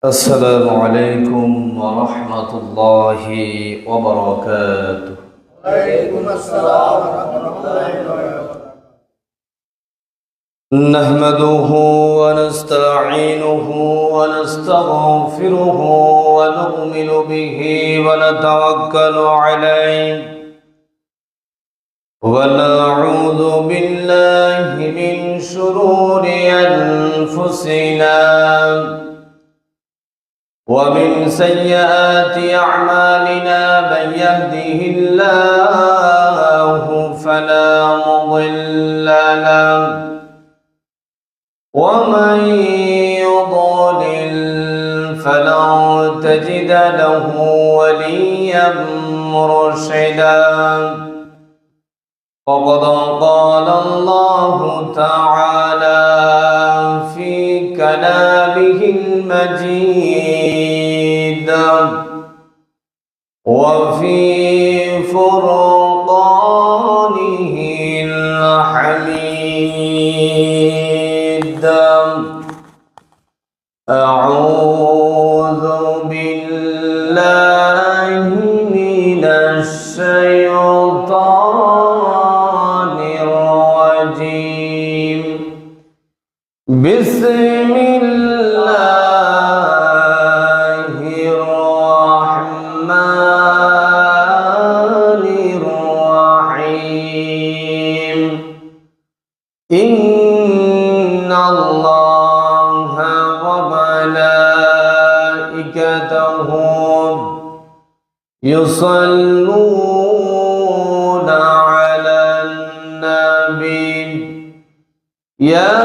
السلام عليكم ورحمة الله وبركاته. وعليكم السلام ورحمة الله وبركاته. نحمده ونستعينه ونستغفره ونؤمن به ونتوكل عليه ونعوذ بالله من شرور أنفسنا ومن سيئات أعمالنا. من يهده الله فلا مضل له ومن يضلل فلن تجد له وليا مرشدا. وقد قال الله تعالى في كلامه المجيد وفي فرقانه الحميد. أعوذ بالله من الشيطان الرجيم. بسم الله الرحمن الرحيم. إن الله وملائكته يصلون على النبي يا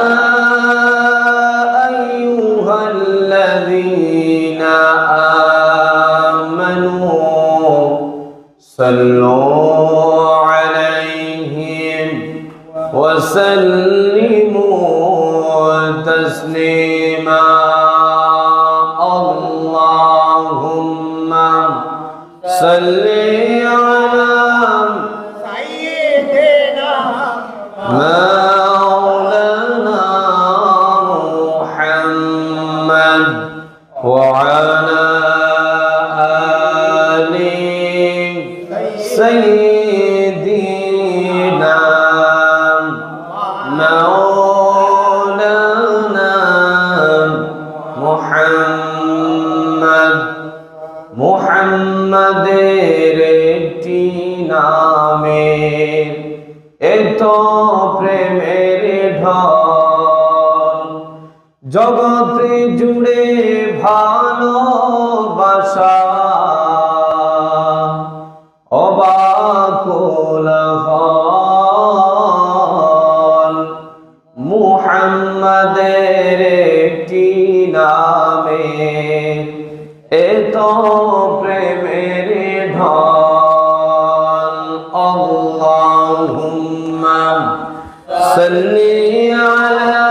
أيها الذين آمنوا صلوا عليه وسلموا تسليما. اللهم صل على سيدنا مولانا محمد وعلى آل سيدنا مولانا মুহাম্মাদের একটি নামের এত প্রেমের ঢল জগতে জুড়ে ভালোবাসা অবাক কোলাহল। মুহাম্মাদের একটি নামের এত প্রেমের ঢল। আল্লাহুম্মা সাল্লি আলা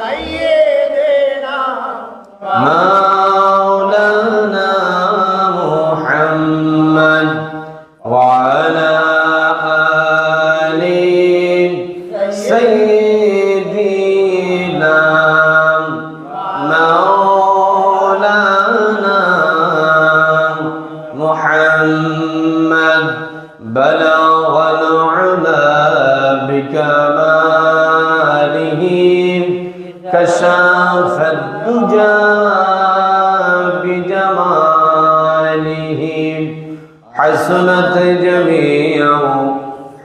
سيدنا মাওলানা মুহাম্মদ ওয়ালা আলি সাইয়্যিদিনা মাওলানা মুহাম্মদ বালাগাল উলা বিকামালিহি কাশাফাদ দুজা বিজামালিহি হাসনাত জামিউ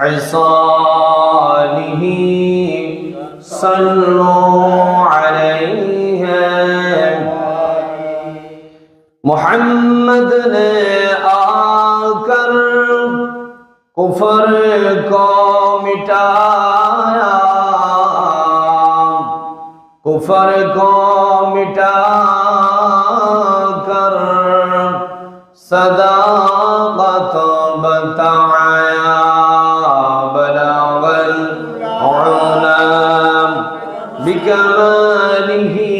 হিসালিহি সাল্লু আলাইহি। मुहम्मद ने आकर कुफर को मिटाया, कुफर को मिटाकर सदाकत बताया। बलागल उला बिकमालिही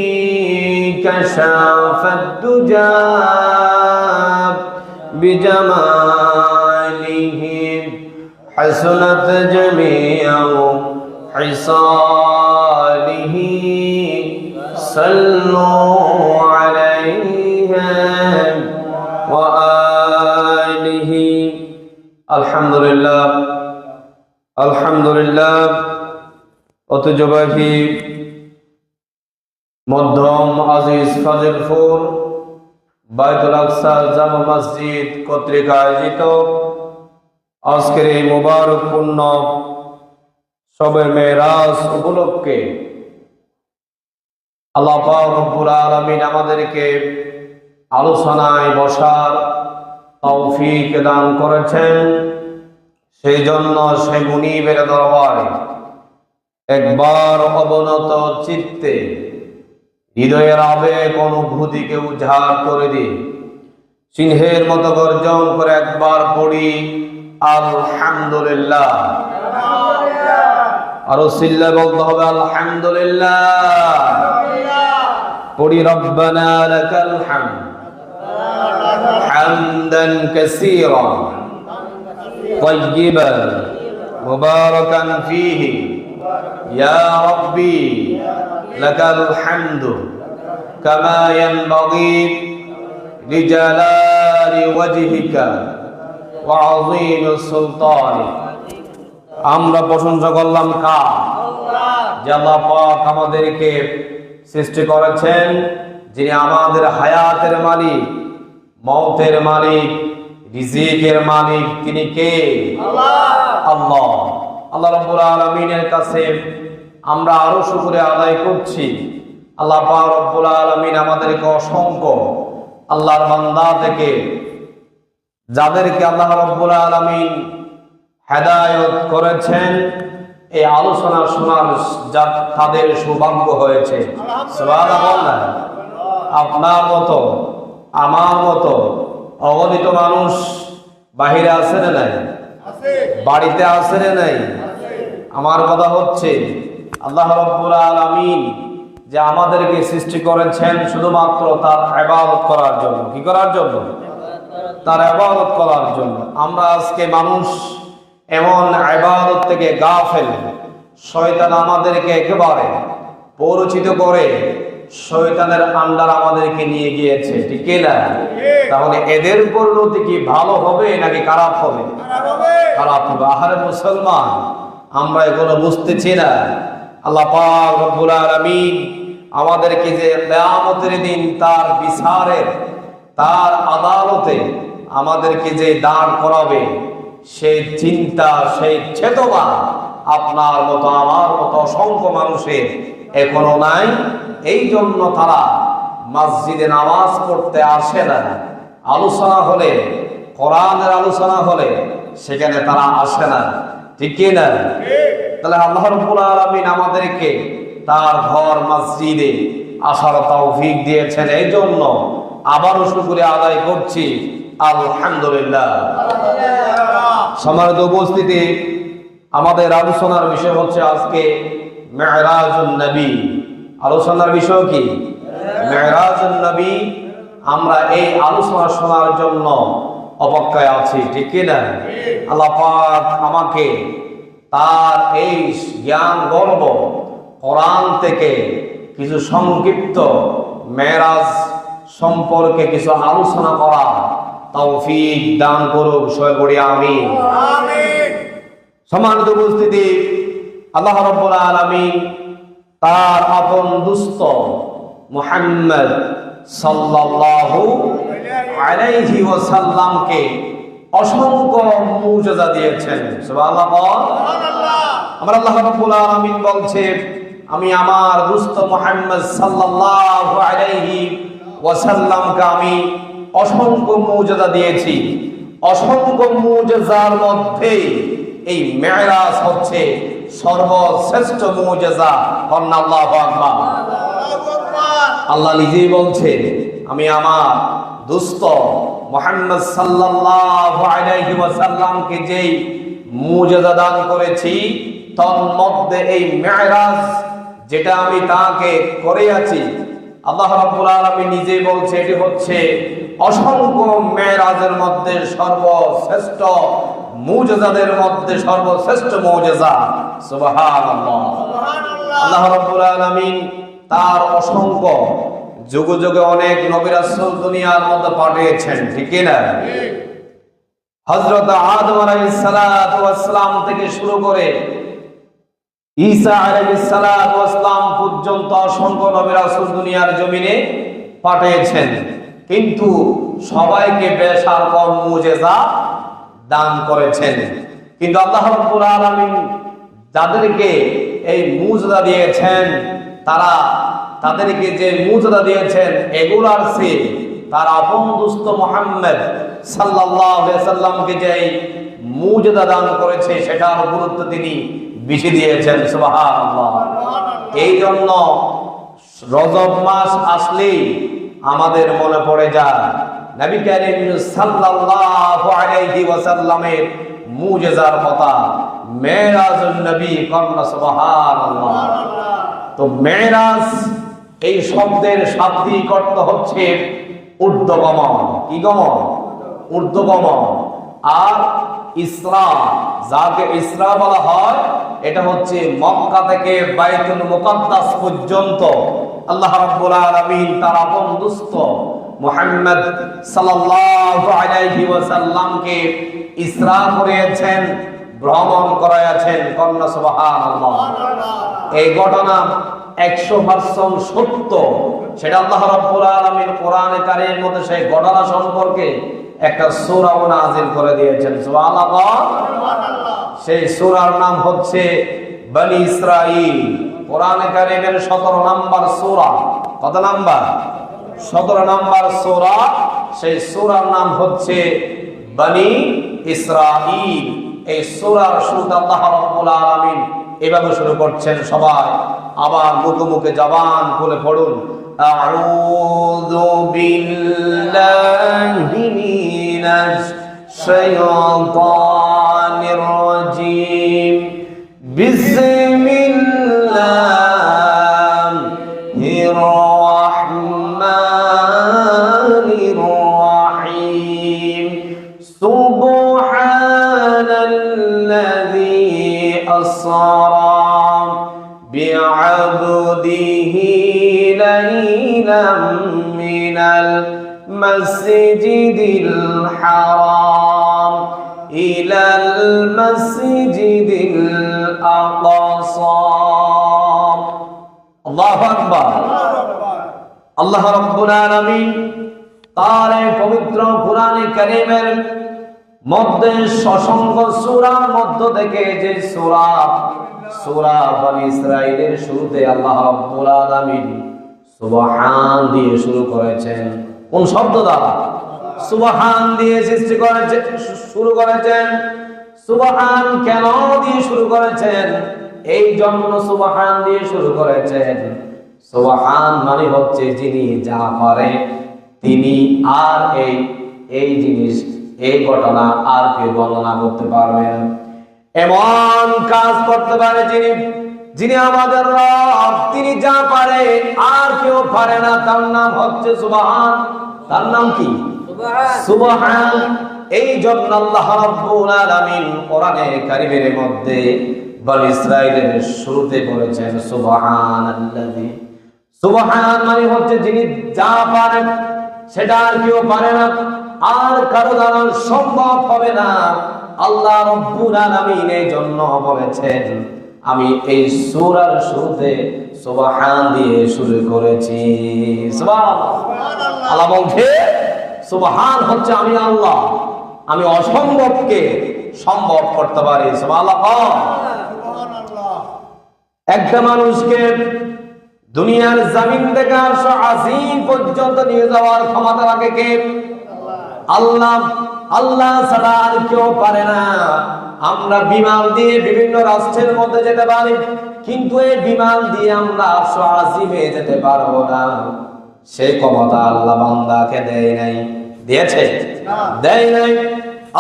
कशाफद दुजा बिजमालिही हसनत जमीउ हिसालिही सल्लु अलैहि আলহামদুলিল্লাহ ঐতিহ্যবাহী মধ্যম আজিজ ফাজিলপুর বাইতুল আকসা জামে মসজিদ কর্তৃক আয়োজিত আজকের এই মুবারকপূর্ণ শবে মেরাজ উপলক্ষে আল্লাহ পাক রব্বুল আলামিন আমাদেরকে আলোচনায় বসার তৌফিক দান করেছেন। সেই জন্য সে মুনিবের দরবারে একবার অবনত চিত্তে হৃদয়ের আবেগ অনুভূতিকে উজাড় করে দিই, সিংহের মতো গর্জন করে একবার পড়ি আলহামদুলিল্লাহ। আরো সিল্লা বলতে হবে আলহামদুলিল্লাহ। পড়ি রব্বানা লাকাল হামদ হামদান কাসীরান طيبا مباركا فيه يا ربي لك الحمد كما ينبغي لجلال وجهك وعظيم سلطانك। আমরা প্রশংসা করলাম কার? যে আল্লাহ পাক আমাদেরকে সৃষ্টি করেছেন, যিনি আমাদের হায়াতের মালিক, মওতের মালিক, রিজিকের মালিক। তিনি কে? আল্লাহ। আল্লাহ রাব্বুল আলামিনের কাছে আমরা আরো শুকরিয়া আদায় করছি। আল্লাহ পাক রব্বুল আলামিন আমাদেরকে অসংখ্য আল্লাহর বান্দা থেকে যাদেরকে আল্লাহ রাব্বুল আলামিন হেদায়েত করেছেন, এই আলোচনা শোনার তাদের সৌভাগ্য হয়েছে। সুবহানাল্লাহ। আপনার মতো আমার মতো অগণিত মানুষ বাহিরে আছে না নাই? বাড়িতে আছে না নাই? আমার কথা হচ্ছে আল্লাহ রাব্বুল আলামিন যে আমাদেরকে সৃষ্টি করেছেন শুধুমাত্র তার ইবাদত করার জন্য। কি করার জন্য? তার ইবাদত করার জন্য। আমরা আজকে মানুষ এমন ইবাদত থেকে গাফেল, শয়তান আমাদেরকে একেবারে পরিচিত করে শয়তানের আন্ডার আমাদেরকে নিয়ে গিয়েছে, ঠিক না? তাহলে এদের পরিণতি কি ভালো হবে নাকি খারাপ হবে? খারাপ হবে। আহারে মুসলমান, আমরা এগুলো বুঝতেছি না। আল্লাহ পাক রব্বুল আলামিন আমাদেরকে যে কিয়ামতের দিন তার বিচারের, তার আদালতে আমাদেরকে যে দাঁড় করাবে, সেই চিন্তা, সেই চেতনা আপনার মতো আমার মতো অসংখ্য মানুষের এখনো নাই। এই জন্য তারা মসজিদে নামাজ পড়তে আসে না। আলোচনা হলে, কোরআনের আলোচনা হলে সেখানে তারা আসে না, ঠিক কি না? তাহলে আল্লাহ রাব্বুল আলামিন আমাদেরকে তার ঘর মসজিদে আসার তৌফিক দিয়েছেন। এই জন্য আবারও শুকরিয়া আদায় করছি আলহামদুলিল্লাহ। সম্মানিত উপস্থিতি, আমাদের আলোচনার বিষয় হচ্ছে আজকে মেরাজুন নবী। আলোচনার বিষয় কি? মেরাজুন নবী। আমরা এই আলোচনা শোনার জন্য অপেক্ষায় আছি, ঠিক কি না? আল্লাহ পাক আমাকে তার এই জ্ঞান গর্ব কোরআন থেকে কিছু সংক্ষিপ্ত মেরাজ সম্পর্কে কিছু আলোচনা করা তৌফিক দান করুক, সবাই বলি আমিন। সম্মানিত উপস্থিতি, আল্লাহ রাব্বুল আলামিন তার আপন দুস্ত মুহাম্মদ সাল্লাল্লাহু আলাইহি ওয়াসাল্লামকে অসংখ্য মুজিজা দিয়েছেন। সুবহানাল্লাহ। আমার আল্লাহ রাব্বুল আলামিন বলছে, আমি আমার দুস্ত মুহাম্মদ সাল্লাল্লাহু আলাইহি ওয়াসাল্লামকে আমি অসংখ্য মুজিজা দিয়েছি। অসংখ্য মুজিজার মধ্যে এই মেরাজ হচ্ছে সর্বশ্রেষ্ঠ মুজিজা। আল্লাহু আকবার। আল্লাহ নিজেই বলছে, আমি আমার দুস্ত মুহাম্মদ সাল্লাল্লাহু আলাইহি ওয়াসাল্লামকে যেই মুজিজা দান করেছি, তার মধ্যে এই মেরাজ যেটা আমি তাকে করেছি, আল্লাহ রাব্বুল আলামিন নিজেই বলছে এটি হচ্ছে অসংখ্য মেরাজের মধ্যে সর্বশ্রেষ্ঠ মুজিজাদের মধ্যে সর্বশ্রেষ্ঠ মুজিজা। সুবহানাল্লাহ। আল্লাহ রাব্বুল আলামিন তার অসংখ্য যুগে যুগে অনেক নবী রাসূল দুনিয়ার মধ্যে পাঠিয়েছেন, ঠিক না? হযরত আদম আলাইহিস সালাতু ওয়াস সালাম থেকে শুরু করে ঈসা আলাইহিস সালাতু ওয়াস সালাম পর্যন্ত অসংখ্য নবী রাসূল দুনিয়ার জমিনে পাঠিয়েছেন, কিন্তু সবাইকে বেশার কম মুজিজা দান করেছেন। কিন্তু আল্লাহ রাব্বুল আলামিন যাদেরকে এই মুজিজা দিয়েছেন, তাদেরকে যে মুজিজা দিয়েছেন এগুলার চেয়ে তার আপন দোস্ত মুহাম্মদ সাল্লাল্লাহু আলাইহি সাল্লামকে যে মুজিজা দান করেছে সেটার গুরুত্ব তিনি বেশি দিয়েছেন। সুবহানাল্লাহ। এই জন্য রজব মাস আসলেই আমাদের মনে পড়ে যায় নবী করিম সাল্লাল্লাহু আলাইহি ওয়াসাল্লামের মুজিজার কথা, মেরাজুন নবী কন্যা। সুবহানাল্লাহ। তো মেরাজ এই শব্দের শাব্দিক অর্থ হচ্ছে ঊর্ধ্বগমন। কি গমন? ঊর্ধ্বগমন। আর ইসরা, যাকে ইসরা বলা হয়, এটা হচ্ছে মক্কা থেকে বাইতুল মুকাদ্দাস পর্যন্ত আল্লাহ রাব্বুল আলামিন তার আপন দোস্ত মুহাম্মদ সাল্লাল্লাহু আলাইহি ওয়াসাল্লামকে ইসরা করিয়েছেন, ভ্রমণ করাইয়াছেন। কন্যা সুবহানাল্লাহ। এই ঘটনা 100% সত্য। সেটা আল্লাহ রাব্বুল আলামিন কোরআনে কারীমের মধ্যে সেই ঘটনা সম্পর্কে একটা সূরা নাযিল করে দিয়েছেন। সুবহানাল্লাহ। সেই সূরার নাম হচ্ছে বনি ইসরাঈল। কোরআনে কারীমের 17 নম্বর সূরা। কত নাম্বার? 17 নম্বর সূরা। সেই সূরার নাম হচ্ছে বনি ইসরাঈল। এই সূরার শুরুতে আল্লাহ রাব্বুল আলামিন এভাবে শুরু করছেন, সবাই আবার মুখে মুখে জবান খুলে পড়ুন। আউযু বিল্লাহি মিনাশ শাইতানির রাজীম। বিসমিল্লাহির রাহমানির রাহিম। সুবহানাল্লাযী আসরা বি'আবদিহি লাইলাম মিনাল মাসজিদিল হারাম ইলাল মাসজিদিল আকসা। আল্লাহু আকবার। আল্লাহ রাব্বুল আলামিন তার এই পবিত্র কোরআনে কারীমের মধ্যে অসংখ্য সূরার মধ্য থেকে যে সূরা বনি ইসরাঈলের শুরুতে আল্লাহ রাব্বুল আলামিন সুবহান দিয়ে শুরু করেছেন। কোন শব্দ দ্বারা? সুবহান দিয়ে সৃষ্টি করেছেন, শুরু করেছেন। সুবহান কেন দিয়ে শুরু করেছেন? এই জন্য সুবহান দিয়ে শুরু করেছেন। সুবহান মানে হচ্ছে যিনি যা পারে তিনি, আর এই জিনিস, এই ঘটনা আর কেউ বর্ণনা করতে পারবে না। এমন কাজ করতে পারে যিনি আমাদের রব, তিনি যা পারে আর কেউ পারে না। তার নাম হচ্ছে সুবহান। তার নাম কি? সুবহান। এই জন্য আল্লাহ রাব্বুল আলামিন কোরআনে কারীমের মধ্যে বনি ইসরাঈলের শুরুতে বলেছেন সুবহানাল্লাযী। সুবহান মানে হচ্ছে যিনি যা পারেন সেটা আর কেউ পারে না, আর কারো দ্বারা সম্ভব হবে না। আল্লাহ রাব্বুল আলামিন এই জন্য বলেছেন, আমি এই সূরার শুরুতে সুবহান দিয়ে শুরু করেছি। সুবহানাল্লাহ। আল্লাহ বলছে সুবহান হচ্ছে আমি আল্লাহ, আমি অসম্ভবকে সম্ভব করতে পারি। সুবহানাল্লাহ। একটা মানুষকে দুনিয়ার জমিন থেকে আরশ আজিম পর্যন্ত নিয়ে যাওয়ার ক্ষমতা রাখে কে? আল্লাহ। আল্লাহ ছাড়া আর কেউ পারে না। আমরা বিমান দিয়ে বিভিন্ন রাষ্ট্রের মধ্যে যেতে পারি, কিন্তু এই বিমান দিয়ে আমরা আরশ আজিমে যেতে পারবো না। সেই ক্ষমতা আল্লাহ বান্দাকে দেয় নাই। দিয়েছে? দেয় নাই।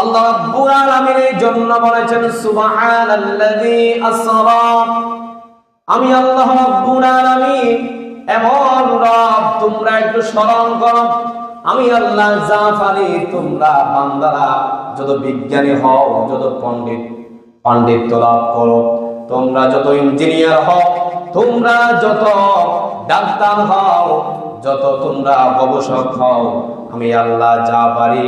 আল্লাহ রাব্বুল আলামিন এই জন্য বলেছেন সুবহানাল্লাযী আসরা। আমি আল্লাহ রাব্বুল আলামিন এমন রব, তোমরা একটু স্মরণ করো। আমি আল্লাহ যা পারি, তোমরা বান্দারা যত বিজ্ঞানী হও, যত পণ্ডিত লাভ করো, তোমরা যত ইঞ্জিনিয়ার হও, তোমরা যত ডাক্তার হও, যত তোমরা গবেষক হও, আমি আল্লাহ যা পারি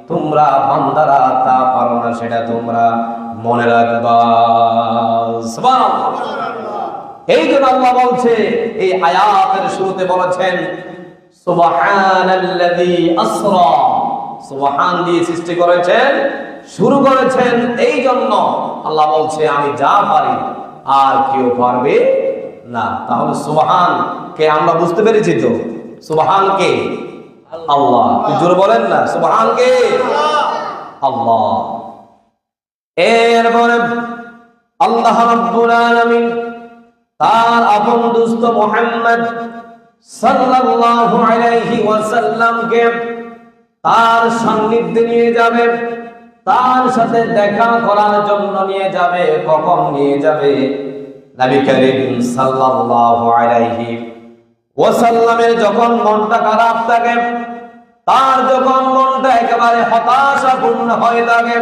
তোমরা বান্দারা তা পারো না, সেটা তোমরা মনে রাখবা। সুবহানাল্লাহ। এই জন্য আল্লাহ বলছে, এই আয়াতের শুরুতে বলেছেন সুবহানাল্লাযী আসরা, সুবহান দিয়ে সৃষ্টি করেছেন, শুরু করেছেন। এই জন্য আল্লাহ বলছে আমি যা পারি আর কেউ পারবে না। তাহলে সুবহান কে আমরা বুঝতে পেরেছি তো? সুবহান কে? আল্লাহ। জোরে বলেন না, সুবহান কে? আল্লাহ। এরপরে আল্লাহ রাব্বুল আলামিন তার আপন দোস্ত মুহাম্মদ সাল্লাল্লাহু আলাইহি ওয়াসাল্লামকে তার সান্নিধ্যে নিয়ে যাবে, তার সাথে দেখা করার জন্য নিয়ে যাবে। কখন নিয়ে যাবে? নবী করিম সাল্লাল্লাহু আলাইহি ওয়াসাল্লামের যখন মনটা খারাপ থাকে, তার যখন মনটা একেবারে হতাশাপূর্ণ হয়ে থাকে,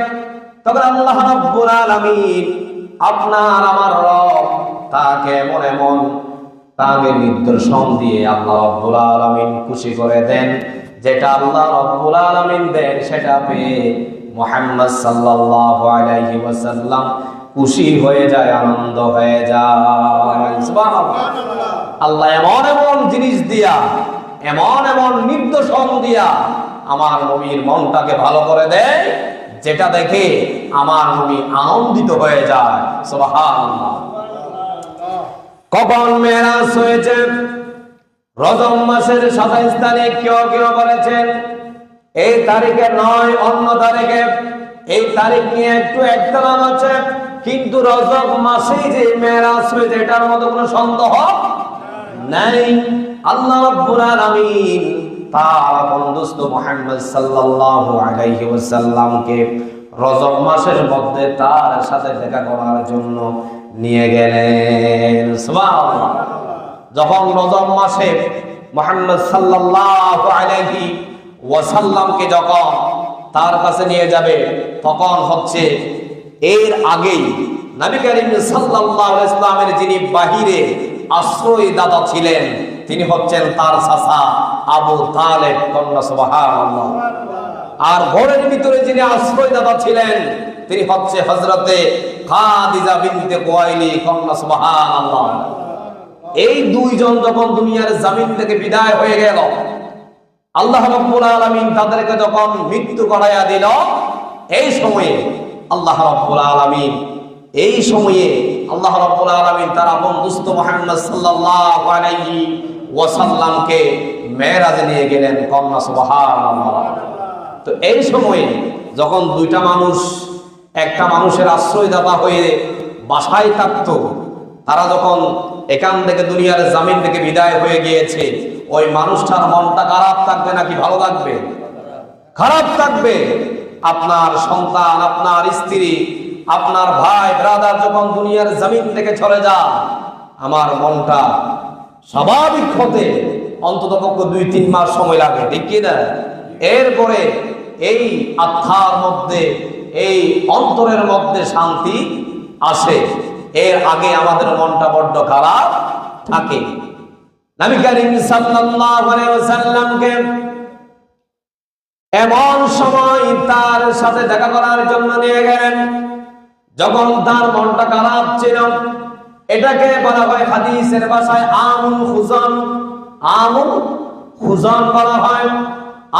তখন আল্লাহ রাব্বুল আলামিন আপনার আমার রব তাকে মনে মন তাকে নিদর্শন দিয়ে আল্লাহ রাব্বুল আলামিন খুশি করে দেন। যেটা আল্লাহ রাব্বুল আলামিন দেন সেটা পেয়ে মুহাম্মদ সাল্লাল্লাহু আলাইহি ওয়াসাল্লাম খুশি হয়ে যায়, আনন্দ হয়ে যায়। সুবহানাল্লাহ। আল্লাহ এমন এমন জিনিস দিয়া, এমন এমন নিদর্শন দিয়া আমার নবীর মনটাকে ভালো করে দেয়, যেটা দেখে আমার নবী আনন্দিত হয়ে যায়। সুবহানাল্লাহ। কখন মেরাজ হয়েছে? রজব মাসের 27 তারিখ। কেউ কেউ বলেছেন এই তারিখে নয়, অন্য তারিখে। এই তারিখ নিয়ে একটু একতলাপ আছে, কিন্তু রজব মাসে যে মেরাজ হয়েছে এটার মধ্যে কোনো সন্দেহ নাই। আল্লাহ রাব্বুল আলামিন তার আপন দোস্ত মুহাম্মদ সাল্লাল্লাহু আলাইহি ওয়াসাল্লামকে রজব মাসের মধ্যে তার সাথে দেখা করার জন্য নিয়ে গেলেন। সুবহানাল্লাহ। যখন রজব মাসে মুহাম্মদ সাল্লাল্লাহু আলাইহি ওয়াসাল্লামকে যখন তার কাছে নিয়ে যাবে, তখন হচ্ছে এর আগেই নবী করিম সাল্লাল্লাহু আলাইহি ওয়াসাল্লামের যিনি বাহিরে আশ্রয়দাতা ছিলেন তিনি হচ্ছেন তার চাচা আবু তালেব। কন্যা সুবহানাল্লাহ। আর ঘরের ভিতরে যিনি আশ্রয়দাতা ছিলেন তিনি হচ্ছে হযরতে খাদিজা বিনতে কুয়াইলি। কন্যা সুবহানাল্লাহ। এই দুইজন যখন দুনিয়ার জমিন থেকে বিদায় হয়ে গেল, আল্লাহ রাব্বুল আলামিন তাদেরকে যখন মৃত্যু করাইয়া দিল, এই সময়ে আল্লাহ রাব্বুল আলামিন তার আপন দোস্ত মুহাম্মদ সাল্লাল্লাহু আলাইহি ওয়াসাল্লামকে মেরাজে নিয়ে গেলেন। কন্যা সুবহানাল্লাহ। তো এই সময়ে যখন দুইটা মানুষ একটা মানুষের আশ্রয়দাতা হয়ে বাসায় থাকতো, তারা যখন এখান থেকে দুনিয়ার জমিন থেকে বিদায় হয়ে গিয়েছে, ওই মানুষটার মনটা খারাপ থাকবে নাকি ভালো থাকবে? খারাপ থাকবে। আপনার সন্তান, আপনার স্ত্রী, আপনার ভাই ব্রাদার যখন দুনিয়ার জমিন থেকে চলে যায়, আমার মনটা স্বাভাবিক হতে অন্তত পক্ষে 2-3 মাস সময় লাগে, ঠিক কি না? এরপরে এই আত্মার মধ্যে, এই অন্তরের মধ্যে শান্তি আসে। এর আগে আমাদের মনটা বড্ড খারাপ থাকে। নবী করিম সাল্লাল্লাহু আলাইহি ওয়াসাল্লামকে এমন সময় তার সাথে দেখা করার জন্য নিয়ে গেলেন যখন তার মনটা খারাপ ছিল। এটাকে বলা হয় হাদিসের ভাষায় আমুল খুজান। আমুল খুজান বলা হয়।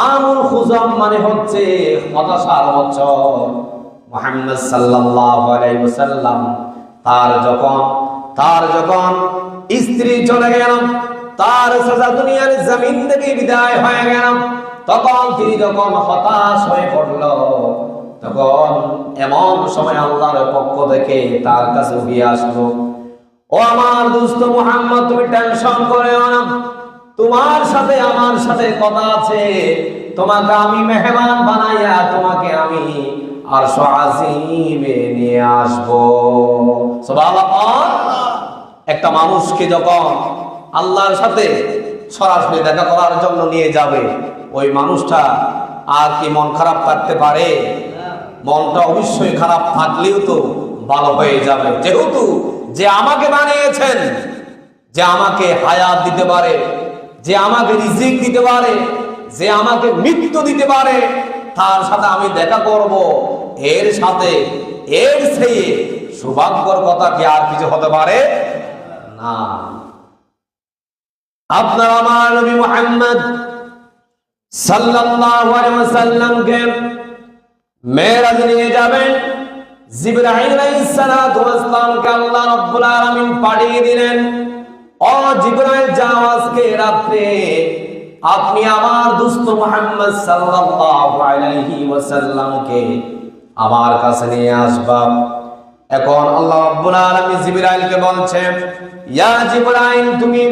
আমুল খুজান মানে হচ্ছে হতাশার বছর। মুহাম্মদ সাল্লাল্লাহু আলাইহি ওয়াসাল্লাম তার যখন স্ত্রী চলে গেল, তার সাজা দুনিয়ার জমিন থেকে বিদায় হয়ে গেল, তখন তিনি যখন হতাশ হয়ে পড়ল, তখন এমন সময় আল্লাহর পক্ষ থেকে তার কাছে উঠিয়ে আসলো, ও আমার দোস্ত মুহাম্মদ, তুমি টেনশন করিও না, তোমার সাথে আমার সাথে কথা আছে। তোমাকে আমি মেহমান বানাইয়া তোমাকে আমি আরশ আজিমে নিয়ে আসবো। সুবহানাল্লাহ। একটা মানুষকে যখন আল্লাহর সাথে সরাসরি দেখা করার জন্য নিয়ে যাবে, ওই মানুষটা আর কি মন খারাপ থাকতে পারে? মনটা অবশ্যই খারাপ থাকলেও তো ভালো হয়ে যাবে, যেহেতু যে আমাকে বানিয়েছেন, যে আমাকে হায়াত দিতে পারে, যে আমাকে রিজিক দিতে পারে, যে আমাকে মৃত্যু দিতে পারে, তার সাথে আমি দেখা করব, এর সাথে এর চেয়ে সৌভাগ্যর কথা কি আর কিছু হতে পারে না। আপনার আমার নবী মুহাম্মদ সাল্লাল্লাহু আলাইহি ওয়াসাল্লামকে মেরাজ নিয়ে যাবেন। জিবরাইল আলাইহিস সালাতু ওয়াস সালামকে আল্লাহ রাব্বুল আলামিন পাঠিয়ে দিলেন, ও জিবরাইল যাও, আজকে রাতে আপনি আমার দোস্ত মুহাম্মদ সাল্লাল্লাহু আলাইহি ওয়াসাল্লামকে আমার কাছে নিয়ে আসবা। এখন আল্লাহ রাব্বুল আলামিন জিবরাইলকে বলছেন, ইয়া জিবরাইল, তুমি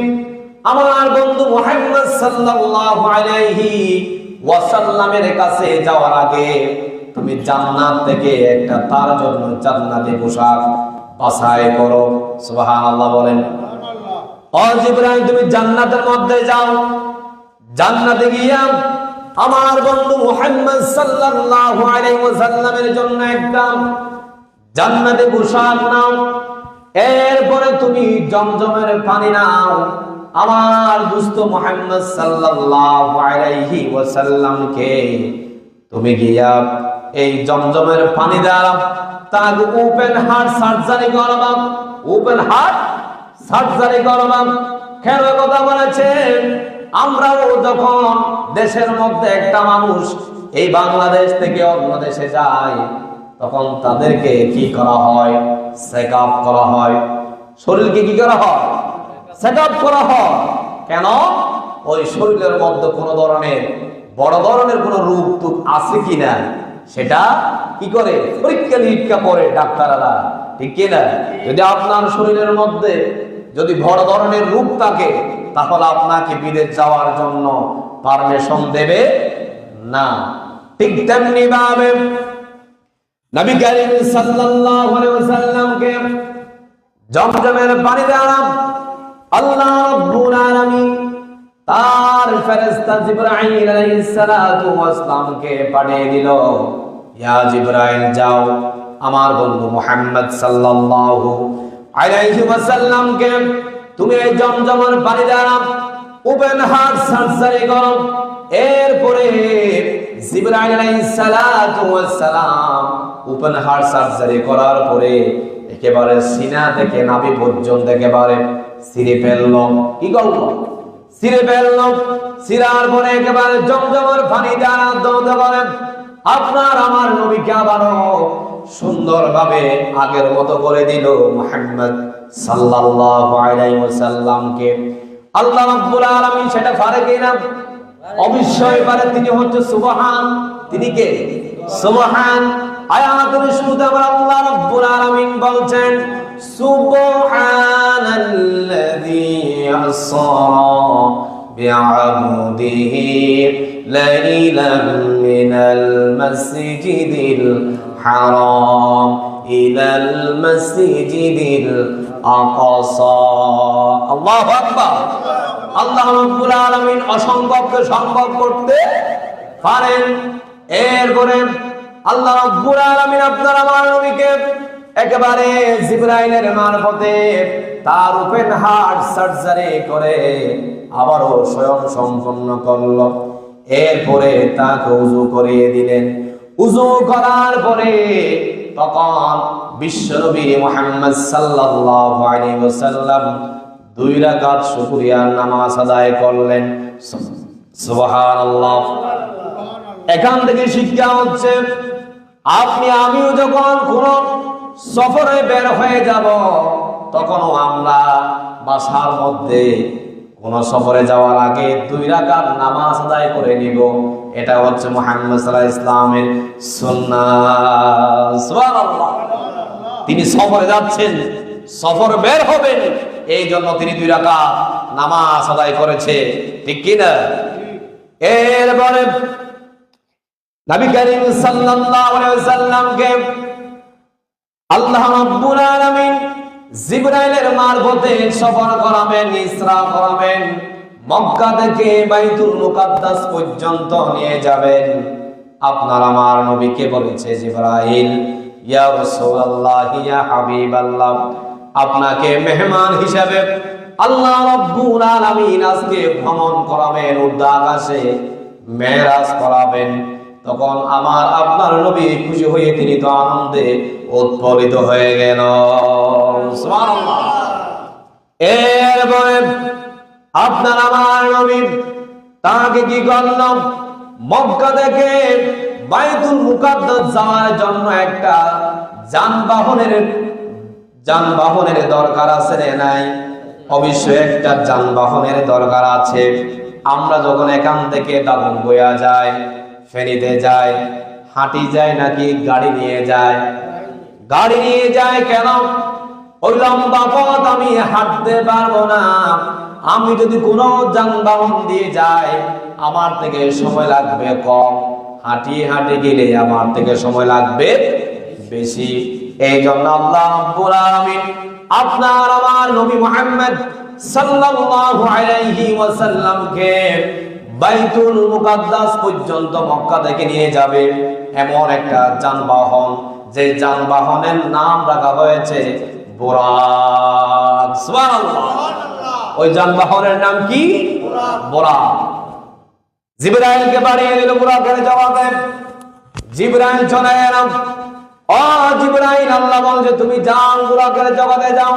আমার বন্ধু মুহাম্মদ সাল্লাল্লাহু আলাইহি ওয়াসাল্লামের কাছে যাওয়ার আগে তুমি জান্নাত থেকে একটা তার জন্য জান্নাতি পোশাক বাছাই করো। সুবহানাল্লাহ বলেন। ও জিবরাইল, তুমি জান্নাতের মধ্যে যাও, জান্নাতে গিয়া আমার বন্ধু মুহাম্মদ সাল্লাল্লাহু আলাইহি ওয়াসাল্লামের জন্য একটা জান্নাতি পোশাক নাও। এরপরে তুমি জমজমের পানি নাও, আমার দোস্ত মুহাম্মদ সাল্লাল্লাহু আলাইহি ওয়াসাল্লামকে তুমি গিয়া এই জমজমের পানি দ্বারা তাকে ওপেন হার্ট সার্জারি করবা। ওপেন হার্ট সার্জারি করবা। কেন কথা বলেছেন? আমরাও যখন দেশের মধ্যে একটা মানুষ এই বাংলাদেশ থেকে অন্য দেশে যায়, তখন তাদেরকে কি করা হয়? চেক আপ করা হয়। শরীরকে কি করা হয়? চেক আপ করা হয়। কেন? ওই শরীরের মধ্যে কোনো ধরনের বড় ধরনের কোনো রোগ টুক আছে কিনা সেটা কি করে? পরীক্ষা নিরীক্ষা করে ডাক্তাররা, ঠিক কিনা? যদি আপনার শরীরের মধ্যে যদি বড় ধরনের রোগ থাকে, তাহলে আপনাকে বিদেশ যাওয়ার জন্য পারমিশন দেবে না। ঠিক তেমনি ভাবে নবী করিম সাল্লাল্লাহু আলাইহি ওয়াসাল্লামকে জমজমের পানি দ্বারা আল্লাহ রাব্বুল আলামিন তার ফেরেশতা জিবরাইল আলাইহিস সালাতু ওয়াস সালামকে পাঠিয়ে দিল, ইয়া জিবরাইল, যাও আমার বন্ধু মুহাম্মদ সাল্লাল্লাহু আলাইহি ওয়াসাল্লামকে তুমি এই জমজমের পানি দ্বারা ওপেন হার্ট সার্জারি করো। এরপরে জিবরাইল আলাইহিস সালাতু ওয়াস সালাম ওপেন হার্ট সার্জারি করার পরে একেবারে সিনা থেকে নাভি পর্যন্ত একেবারে ছিঁড়ে ফেললো। কি করলো? ছিঁড়ে ফেললো। ছিঁড়ার পরে একেবারে জমজমের পানি দ্বারা দৌড়তে পারেন আপনার আমার নবীকে আবারও সুন্দরভাবে আগের মতো করে দিল মুহাম্মদ সাল্লাল্লাহু আলাইহি ওয়াসাল্লামকে। আল্লাহ রাব্বুল আলামিন সেটা পারে কিনা? অবশ্যই পারে। তিনি হচ্ছে সুবহান। তিনি কে? সুবহান। আয়াতের শুরুতে আল্লাহ রাব্বুল আলামিন বলছেন, সুবহানাল্লাযী আসরা বিআবদিহি লাইলান মিনাল মাসজিদিল হারাম ইলাল মাসজিদিল আকসা। আল্লাহু আকবার। আল্লাহ রাব্বুল আলামিন অসম্ভবকে সম্ভব করতে পারেন। এরপরে আল্লাহ রাব্বুল আলামিন আপনার আমার নবীকে একেবারে জিবরাইলের মারফতে তার ওপেন হার্ট সার্জারি করে আবারও স্বয়ং সম্পন্ন করলো। এরপরে তাকে উযু করিয়ে দিলেন। উযু করার পরে তখন বিশ্বনবী মুহাম্মদ সাল্লাল্লাহু আলাইহি ওয়াসাল্লাম 2 রাকাত শুকরিয়ার নামাজ আদায় করলেন। সুবহানাল্লাহ। এখান থেকে শিক্ষা হচ্ছে, আপনি আমিও যখন কোন সফরে বের হয়ে যাব, তখনও আমরা বাসার মধ্যে কোন সফরে যাওয়ার আগে 2 রাকাত নামাজ আদায় করে নিব। এটা হচ্ছে মুহাম্মদ সাল্লাল্লাহু আলাইহি ওয়াসাল্লামের সুন্নাহ। সুবহানাল্লাহ। তিনি সফরে যাচ্ছেন, সফর বের হবেন, এই জন্য তিনি 2 রাকাত নামাজ আদায় করেছে, ঠিক কি না? এরপরে নবী করিম সাল্লাল্লাহু আলাইহি ওয়াসাল্লামকে আল্লাহ রাব্বুল আলামিন জিবরাইলের মারফতে সফর করাবেন, ইসরা করাবেন, মক্কা থেকে বাইতুল মুকাদ্দাস পর্যন্ত নিয়ে যাবেন। আপনার আমার নবীকে বলেছে জিবরাইল, ইয়া রাসূলুল্লাহ, ইয়া হাবিবাল্লাহ, আপনাকে মেহমান হিসেবে আল্লাহ রাব্বুল আলামিন আজকে ভ্রমণ করাবেন, উর্ধ্ব আকাশে মেরাজ করাবেন। তখন আমার আপনার নবী খুশি হয়ে তিনি তো আনন্দে উৎফুল্লিত হয়ে গেল। সুবহানাল্লাহ। এরপরে আপনার আমার নবী তাকে কি করল, মক্কা থেকে বাইতুল মুকাদ্দাস যাওয়ার জন্য একটা যানবাহনের দরকার আছে না নাই? অবশ্যই একটা যানবাহনের দরকার আছে। আমরা যখন এখান থেকে দাগনভূঞা যাই, ফেনীতে যাই, হাঁটি যায় নাকি গাড়ি নিয়ে যায়? গাড়ি নিয়ে যায়। কেন? ওই লম্বা পথ আমি হাঁটতে পারবো না। আমি যদি কোনো যানবাহন দিয়ে যাই আমার থেকে সময় লাগবে কম, হাঁটিয়ে হাঁটে গেলে আমার থেকে সময় লাগবে বেশি। এই জন্য আল্লাহ রাব্বুল আলামিন আপনার আমার নবী মুহাম্মদ সাল্লাল্লাহু আলাইহি ওয়াসাল্লামকে বাইতুল মুকাদ্দাস পর্যন্ত মক্কা থেকে নিয়ে যাবে এমন একটা যানবাহন, যে যানবাহনের নাম রাখা হয়েছে বুরাক। সুবহানাল্লাহ। ওই যানবাহনের নাম কি? বুরাক। জিবরাইলকে বাড়িয়ে দিল বুরাকের জবাবে। জিবরাইল চলে এলাম। ও জিবরাইল, আল্লাহ বলছে তুমি যাও বুরাকের জগতে যাও,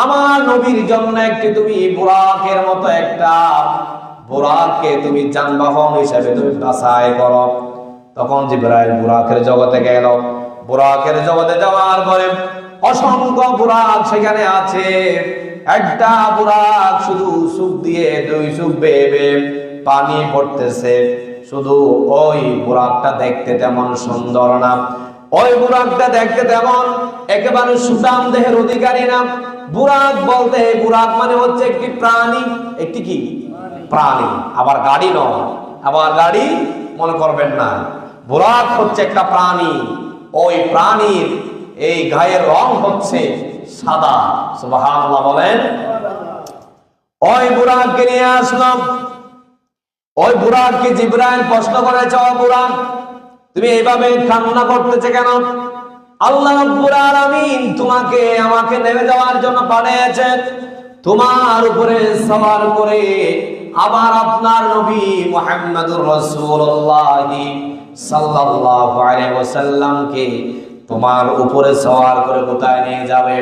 আমার নবীর জন্য একটি তুমি বুরাকের মতো একটা বুরাককে তুমি যানবাহন হিসেবে তুমি বাছাই করো। তখন জিবরাইল বুরাকের জগতে গেল। বুরাকের জগতে যাওয়ার পরে অসংখ্য বুরাক সেখানে আছে। একটা বুরাক শুধু সুখ দিয়ে দুই সুখ বেয়ে পানি পড়তেছে। শুধু ওই বুরাকটা দেখতে তেমন সুন্দর না, ওই বুরাকটা দেখতে তেমন একেবারে সুঠাম দেহের অধিকারী না। বুরাক বলতে, বুরাক মানে হচ্ছে একটি প্রাণী। একটি কি প্রাণী, আবার গাড়ি নয়। আবার গাড়ি মনে করবেন না, বুরাক হচ্ছে একটা প্রাণী। ওই প্রাণীর এই গায়ের রং হচ্ছে সাদা। সুবহানাল্লাহ বলেন। ওই বুরাককে নিয়ে আসলাম। ওই বুরাককে জিবরাইল প্রশ্ন করেছে, ও বুরাক তুমি এইভাবে কান্না করতেছে কেন? আল্লাহ রাব্বুল আলামিন তোমাকে আমাকে নেমে যাওয়ার জন্য পাঠিয়েছেন, তোমার উপরে সওয়ার করে আবার আপনার নবী মুহাম্মদুর রাসূলুল্লাহ সাল্লাল্লাহু আলাইহি ওয়াসাল্লামকে তোমার উপরে সওয়ার করে কোথায় নিয়ে যাবে?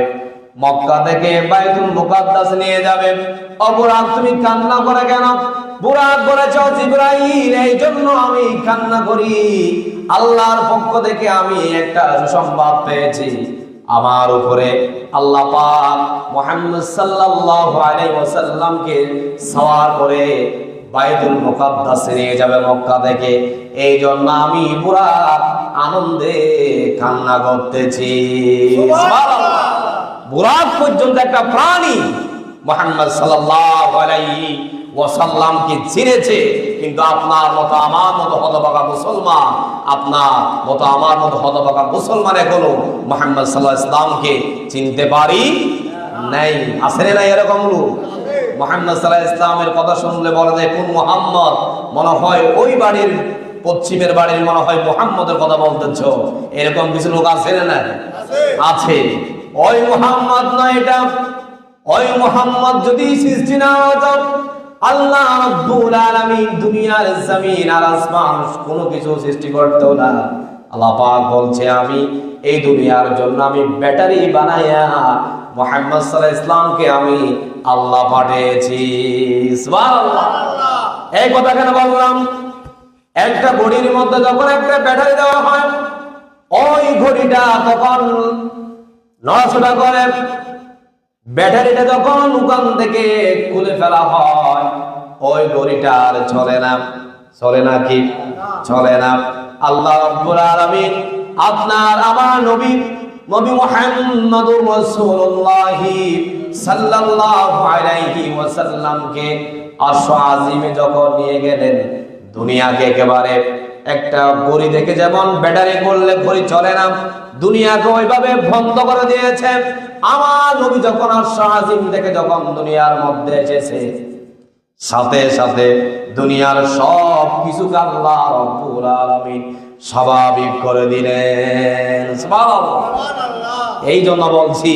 মক্কা থেকে বাইতুল মুকাদ্দাস নিয়ে যাবে। ও বুরাক তুমি কান্না করে কেন? বুরাক বলেছে, জিবরাইল এই জন্য আমি কান্না করি, আল্লাহর পক্ষ থেকে আমি একটা সুসংবাদ পেয়েছি, আমার উপরে আল্লাহ পাক মুহাম্মদ সাল্লাল্লাহু আলাইহি ওয়াসাল্লামকে সওয়ার করে বাইতুল মুকাদ্দাসে নিয়ে যাবে মক্কা থেকে। এই জন্য আমি বুরাক আনন্দে কান্না করতেছি। সুবহানাল্লাহ। বুরাক পর্যন্ত একটা প্রাণী মুহাম্মদ সাল্লাল্লাহু আলাইহি ওয়াসাল্লামকে চিনেছে, কিন্তু আপনার মতো আমার মতো হতভাগা মুসলমান, আপনার মতো আমার মতো হতভাগা মুসলমান এখনো মুহাম্মদ সাল্লাল্লাহু আলাইহি ওয়াসাল্লামকে চিনতে পারি নাই। আছে না এরকম লোক? মুহাম্মদ সাল্লাল্লাহু আলাইহি ওয়াসাল্লামের কথা শুনলে বলে যে কোন মুহাম্মদ, মনে হয় ওই বাড়ির পশ্চিমের বাড়ির মনে হয় মুহাম্মদের কথা বলতেছো। এরকম কিছু লোক আছে না? আছে। ওই মুহাম্মদ নয় এটা। ওই মুহাম্মদ যদি সৃষ্টি না হতো, আল্লাহ রাব্বুল আলামিন দুনিয়ার জমিন আর আসমান কোনো কিছু সৃষ্টি করতো না। আল্লাহ পাক বলছে আমি এই দুনিয়ার জন্য আমি ব্যাটারি বানায়া মুহাম্মদ সাল্লাল্লাহু আলাইহি ওয়াসাল্লামকে আমি আল্লাহ পাঠিয়েছি। সুবহানাল্লাহ। এই কথা কেন বললাম? একটা ঘড়ির মধ্যে যখন একটা ব্যাটারি দেওয়া হয়, ওই ঘড়িটা তখন নড়াচড়া করে। ব্যাটারিটা যখন ওখান থেকে খুলে ফেলা হয়, ওই ঘড়িটা আর চলে না। চলে না কি? চলে না। আল্লাহ রাব্বুল আলামিন আপনার আমার নবী মুহাম্মদুর রাসূলুল্লাহ সাল্লাল্লাহু আলাইহি ওয়াসাল্লামকে আরশ আজিমে যখন নিয়ে গেলেন, দুনিয়াকে একেবারে একটা ঘড়ি দেখে যেমন ব্যাটারি করলে ঘড়ি চলে না, দুনিয়াকে ওইভাবে বন্ধ করে দিয়েছে। আমার নবী যখন আরশ আজিম থেকে যখন দুনিয়ার মধ্যে এসেছে, সাথে সাথে দুনিয়ার সব কিছুকে আল্লাহ রাব্বুল আলামিন স্বাভাবিক করে দিলেন। সুবহানাল্লাহ। এই জন্য বলছি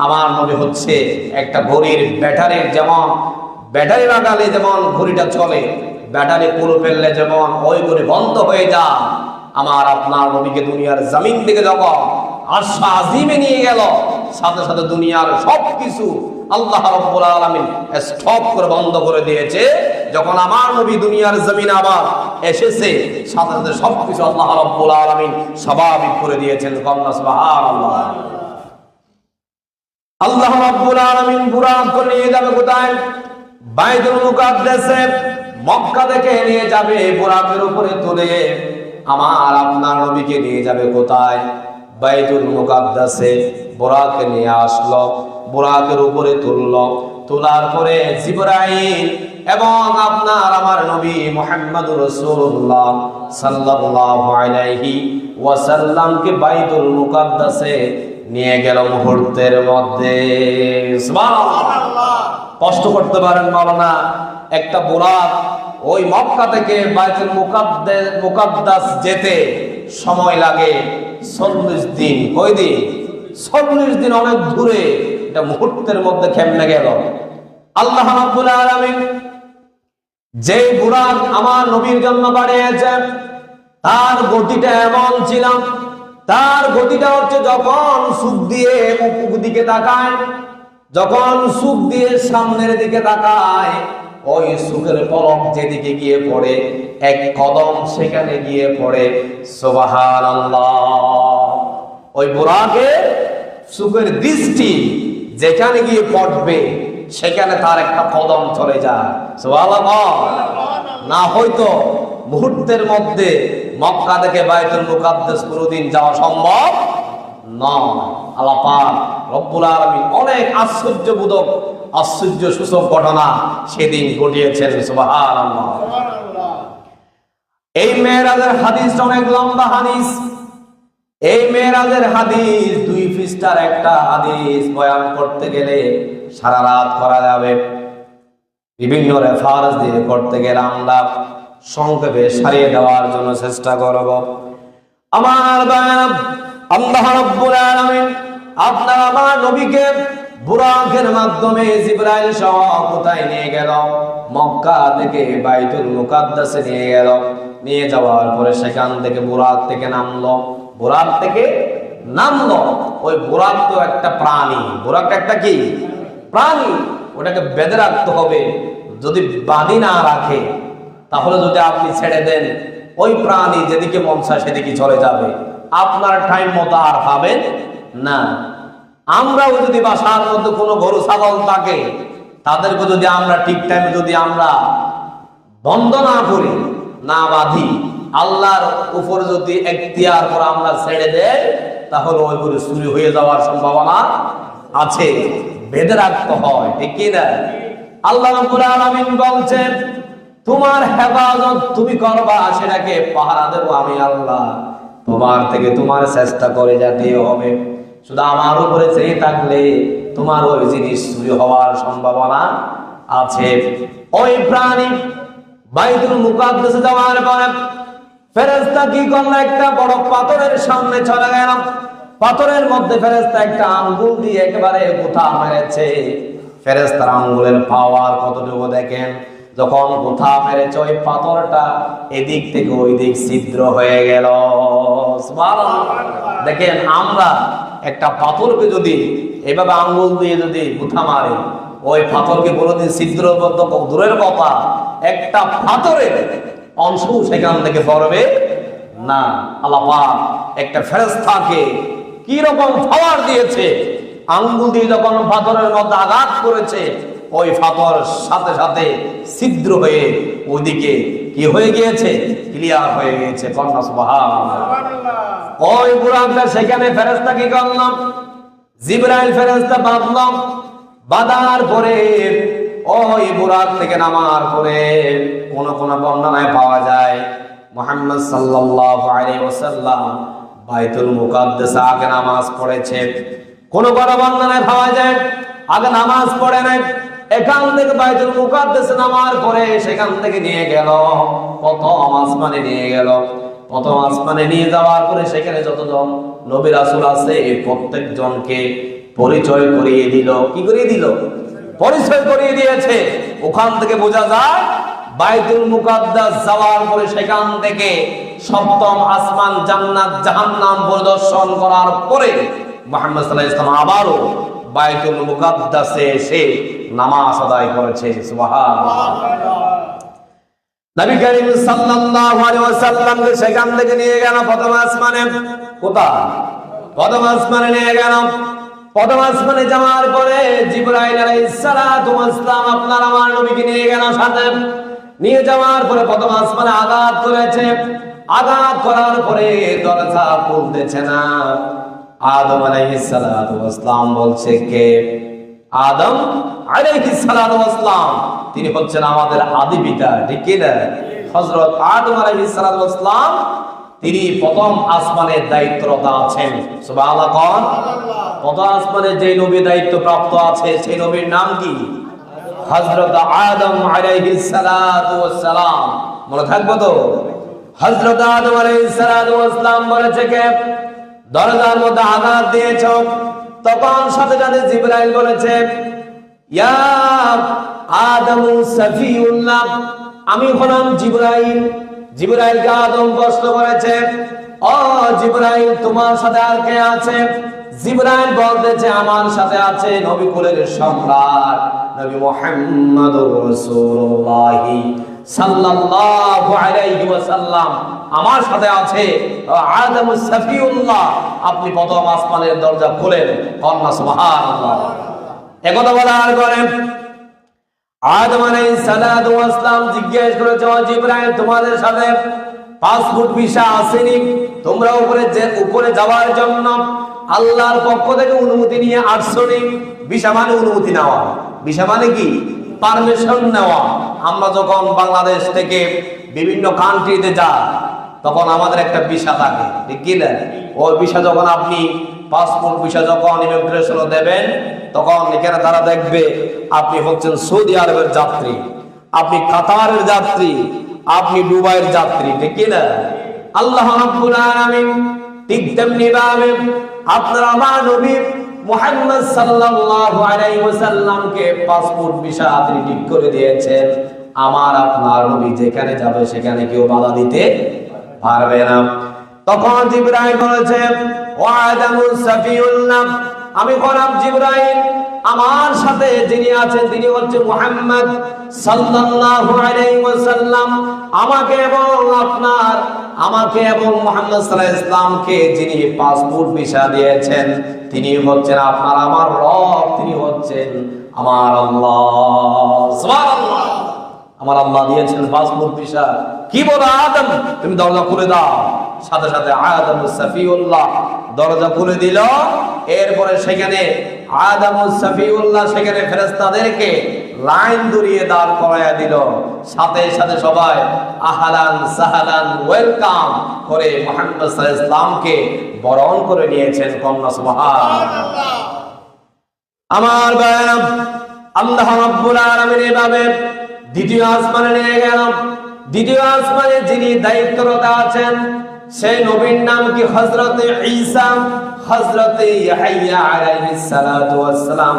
আমার নবী হচ্ছে একটা ঘড়ির ব্যাটারির, যেমন ব্যাটারি লাগালে যেমন ঘড়িটা চলে, ব্যাটারি পুরো ফেললে যেমন ওই করে বন্ধ হয়ে যায়, আমার আপনার নবীকে দুনিয়ার জমিন থেকে যখন আরশ আজিমে নিয়ে গেল, সাথে সাথে দুনিয়ার সবকিছু আল্লাহ রাব্বুল আলামিন স্টপ করে বন্ধ করে দিয়েছে। যখন আমার নবী দুনিয়ার জমিনে আবার এসেছে, সাথে সাথে সবকিছু আল্লাহ রাব্বুল আলামিন স্বাভাবিক করে দিয়েছেন। কন্যা সুবহানাল্লাহ। আল্লাহ রাব্বুল আলামিন বুরাক করে নিয়ে যাবে কোথায়? বাইতুল মুকাদ্দাসে, মক্কা থেকে নিয়ে যাবে বুরাকের উপরে তুলে। আমার আপনার নবীকে নিয়ে যাবে কোথায়? বাইতুল মুকাদ্দাসে। বুরাকে নিয়ে আসলো, বুরাকের উপরে তুললো, তোলার পরে জিবরাইল এবং আপনার আমার নবী মুহাম্মদুর রাসূলুল্লাহ সাল্লাল্লাহু আলাইহি ওয়াসাল্লামকে বাইতুল মুকাদ্দাসে নিয়ে গেল মুহূর্তের মধ্যে। সুবহানাল্লাহ। কষ্ট করতে পারেন মাওলানা, একটা বুরাক ওই মক্কা থেকে বাইতুল মুকাদ্দাস যেতে সময় লাগে 40 দিন। কয় দিন? 40 দিন, অনেক দূরে। এটা মুহূর্তের মধ্যে কেমনে গেল? আল্লাহ রাব্বুল আলামিন যে বুরাক আমার নবীর জন্য বানিয়েছেন, তার গতিটা এমন ছিল, তার গতিটা হচ্ছে যখন সুখ দিয়ে মুখ দিকে তাকায়, যখন সুখ দিয়ে সামনের দিকে তাকায়, ওই সুখের পলক যেদিকে গিয়ে পড়ে, এক কদম সেখানে গিয়ে পড়ে। সুবহানাল্লাহ। ওই বুরাকে সুখের দৃষ্টি যেখানে গিয়ে পড়বে, সেখানে তার একটা কদম চলে যায়। সুবহানাল্লাহ। না হয়তো মুহূর্তের মধ্যে মক্কা থেকে বাইতুল মুকাদ্দাস কোনদিন যাওয়া সম্ভব নয়। আল্লাহ পাক রব্বুল আলামিন অনেক আশ্চর্যবোধক, আশ্চর্য সূচক ঘটনা সেদিন ঘটিয়েছেন। সুবহানাল্লাহ। এই মেরাজের হাদিস অনেক লম্বা হাদিস। এই মেরাজের হাদিস 2 পৃষ্ঠার একটা হাদিস বয়ান করতে গেলে সারা রাত করা যাবে। বিভিন্ন রেফারেন্স দিয়ে করতে গেলে আমরা সংক্ষেপে সারিয়ে দেওয়ার জন্য চেষ্টা করব। আমার বায়ান, আল্লাহ রাব্বুল আলামিন আপনার আমার নবীকে বুরাকের মাধ্যমে জিবরাইল সহ কোথায় নিয়ে গেল? মক্কা থেকে বাইতুল মুকাদ্দাসে নিয়ে গেল। নিয়ে যাওয়ার পরে সেখান থেকে বুরাক থেকে নামলো। বুরাক থেকে নামলো। ওই বুরাক তো একটা প্রাণী। বুরাক একটা কি প্রাণী? ওটাকে বেঁধে রাখতে হবে। যদি বাঁধি না রাখে, তাহলে যদি আপনি ছেড়ে দেন, ওই প্রাণী যেদিকে মন চায় সেদিকে চলে যাবে, আপনার টাইম মতো আর পাবেন না। আমরাও যদি বাসার মধ্যে কোনো গরু ছাগল থাকে, তাদেরকে যদি আমরা ঠিক টাইমে যদি আমরা বন্ধ না করি, না বাঁধি, আল্লাহর উপর যদি এখতিয়ার করে আমরা ছেড়ে দেই, তাহলে ওই গরু চুরি হয়ে যাওয়ার সম্ভাবনা আছে। বেঁধে রাখতে হয়, ঠিক কি না? আল্লাহ রাব্বুল আলামিন বলছেন, তোমার হেফাজত তুমি করবা, সেটাকে পাহারা দেবো আমি আল্লাহ। তোমার থেকে তোমার চেষ্টা করে যেতে হবে। শুধু আমার উপরে চেয়ে থাকলে তোমার ওই জিনিস চুরি হওয়ার সম্ভাবনা আছে। ওই প্রাণী বাইতুল মুকাদ্দাসে যাওয়ার পরে ফেরেশতা কি করলো? একটা বড় পাথরের সামনে চলে গেল। পাথরের মধ্যে ফেরেশতা একটা আঙ্গুল দিয়ে একেবারে গুথা মেরেছে। ফেরেশতার আঙ্গুলের পাওয়ার কতটুকু দেখেন। যখন গুথা মেরেছে, ওই পাথরটা এদিক থেকে ওই দিক ছিদ্র হয়ে গেল। সুবহানাল্লাহ। দেখেন, আমরা একটা পাথরকে যদি এভাবে আঙ্গুল দিয়ে যদি গুথা মারি, ওই পাথরকে কোনোদিন ছিদ্রবদ্ধ দূরের কথা, একটা পাথরের অংশ সেখান থেকে পড়বে না। আল্লাহ পাক একটা ফেরেশতাকে কি রকম পাওয়ার দিয়েছে! আঙ্গুল দিয়ে যখন পাথরের মধ্যে আঘাত করেছে, ওই পাথর সাথে সাথে ছিদ্র হয়ে ওইদিকে কি হয়ে গিয়েছে? ক্লিয়ার হয়ে গিয়েছে। কন্যা সুবহানাল্লাহ। ওই বুরাকটা সেখানে ফেরেশতা কি করলাম? জিবরাইল ফেরেশতা বাঁধলাম। বাঁধার পরে ওই বুরাক থেকে নামার পরে কোন কোন বর্ণনায় পাওয়া যায় মুহাম্মদ সাল্লাল্লাহু আলাইহি ওয়াসাল্লাম বাইতুল মুকাদ্দাসে আগে নামাজ পড়েছে। কোন কোন বর্ণনায় পাওয়া যায় আগে নামাজ পড়ে নাই। এখান থেকে বাইতুল মুকাদ্দাসে নামার পরে সেখান থেকে নিয়ে গেল, প্রথম আসমানে নিয়ে গেল। প্রথম আসমানে নিয়ে যাওয়ার পরে সেখানে যতজন নবী রাসূল আছে, প্রত্যেকজনকে পরিচয় করিয়ে দিল। কি করিয়ে দিল? পরিচয় করিয়ে দিয়েছে। ওখান থেকে বোঝা যায় বাইতুল মুকাদ্দাস যাওয়ার পরে সেখান থেকে সপ্তম আসমান জান্নাত জাহান্নাম পরিদর্শন করার পরে মুহাম্মদ সাল্লাল্লাহু আলাইহি ওয়াসাল্লাম আবারও বাইতুল মুকাদ্দাসে এসে নামাজ আদায় করেছে। সুবহানাল্লাহ। নবী করিম সাল্লাল্লাহু আলাইহি ওয়াসাল্লামকে সেখান থেকে নিয়ে গেল প্রথম আসমানে। কোথায়? প্রথম আসমানে নিয়ে গেল। প্রথম আসমানে যাওয়ার পরে জিবরাইল আলাইহিস সালাতু ওয়াস সালাম আপনার আমার নবীকে নিয়ে গেল সাথে। নিয়ে যাওয়ার পরে প্রথম আসমানে আঘাত করেছে। আঘাত করার পরে দরজা খুলতেছে না। আদম আলাইহিস সালাতু ওয়াস সালাম বলছে কে? আদম আলাইহিস সালাতু ওয়াস সালাম, তিনি হচ্ছেন আমাদের আদি পিতা, ঠিক কি না? হযরত আদম আলাইহিস সালাতু ওয়াস সালাম তিনি প্রথম আসমানের দায়িত্বরত আছেন। সুবহানাল্লাহ। কোন প্রথম আসমানে যে নবী দায়িত্ব প্রাপ্ত আছে সেই নবীর নাম কি? হযরত আদম আলাইহিস সালাতু ওয়াস সালাম। মনে থাকবে তো? হযরত আদম আলাইহিস সালাতু ওয়াস সালাম বলেছে কে? দরজার মধ্যে আঘাত দিয়েছ। তখন সাথে সাথে জিবরাইল বলেছে ইয়া আদমু সাফিউল্লাহ, আমি হলাম জিবরাইল। জিবরাইলকে আদম প্রশ্ন করেছে ও জিবরাইল, তোমার সাথে আর কে আছে? জিবরাইল বলতেছে আমার সাথে আছে নবী কুলের সম্রাট নবী মুহাম্মদুর রাসূলুল্লাহ সাল্লাল্লাহু আলাইহি ওয়াসাল্লাম, আমার সাথে আছে আদম সাফিউল্লাহ। আপনি প্রথম আসমানের দরজা খুলেন। আল্লাহ সুবহানাল্লাহ। একথা বলার পরে আদম আলাইহিস সালাতু ওয়াস সালাম জিজ্ঞেস করেছে ও জিবরাইল, তোমাদের সাথে পাসপোর্ট ভিসা আসেনি? তোমরা উপরে যাওয়ার জন্য আল্লাহর পক্ষ থেকে অনুমতি নিয়ে আসছনি? ভিসা মানে অনুমতি নেওয়া। ভিসা মানে কি? পারমিশন নেওয়া। আমরা যখন বাংলাদেশ থেকে বিভিন্ন কান্ট্রিতে যাই তখন আমাদের একটা ভিসা থাকে, ঠিক কি না? ওই ভিসা যখন আপনি পাসপোর্ট ভিসা যখন ইমিগ্রেশনে দেবেন তখন এখানে তারা দেখবে আপনি হচ্ছেন সৌদি আরবের যাত্রী, আপনি কাতারের যাত্রী, আপনি দুবাইয়ের যাত্রী, ঠিক কি না? আল্লাহ রাব্বুল আলামিন ঠিক তেমনি ভাবে আপনার আমার নবী মুহাম্মদ সাল্লাল্লাহু আলাইহি ওয়াসাল্লামকে পাসপোর্ট ভিসা তিনি ঠিক করে দিয়েছেন। আমার আপনার নবী যেখানে যাবে সেখানে কেউ বাধা দিতে পারবে না। তখন জিবরাইল বলেছে ও আদমু সাফিউল্লাহ, আমি হলাম জিবরাইল, আমার সাথে যিনি আছেন তিনি হচ্ছে মুহাম্মদ সাল্লাল্লাহু আলাইহি ওয়াসাল্লাম। আমাকে এবং মুহাম্মদ সাল্লাল্লাহু আলাইহি ওয়াসাল্লামকে যিনি পাসপোর্ট ভিসা দিয়েছেন তিনি হচ্ছেন আপনার আমার রব, তিনি হচ্ছেন আমার আল্লাহ। সুবহানাল্লাহ। আমার আল্লাহ দিয়েছেন পাসপোর্ট ভিসা। কি বলো আদম, তুমি দরজা খুলে দাও। সাথে সাথে আদম সাফিউল্লাহ দরজা খুলে দিল। এরপরে সেখানে আদম সাফিউল্লাহ সেখানে ফেরেশতাদেরকে লাইন ধরিয়ে দাঁড় করাইয়া দিল। সাথে সাথে সবাই আহলান সাহলান ওয়েলকাম করে মুহাম্মদ সাল্লাল্লাহু আলাইহি ওয়াসাল্লামকে বরণ করে নিয়েছেন। কন্যা সুবহানাল্লাহ। আমার ভাইরা, আল্লাহ রাব্বুল আলামিন এভাবে দ্বিতীয় আসমানে নিয়ে গেল। দ্বিতীয় আসমানে যিনি দায়িত্বরত আছেন সেই নবীর নাম কি? হযরত ঈসা, হযরত ইয়াহইয়া আলাইহিস সালাতু ওয়াস সালাম।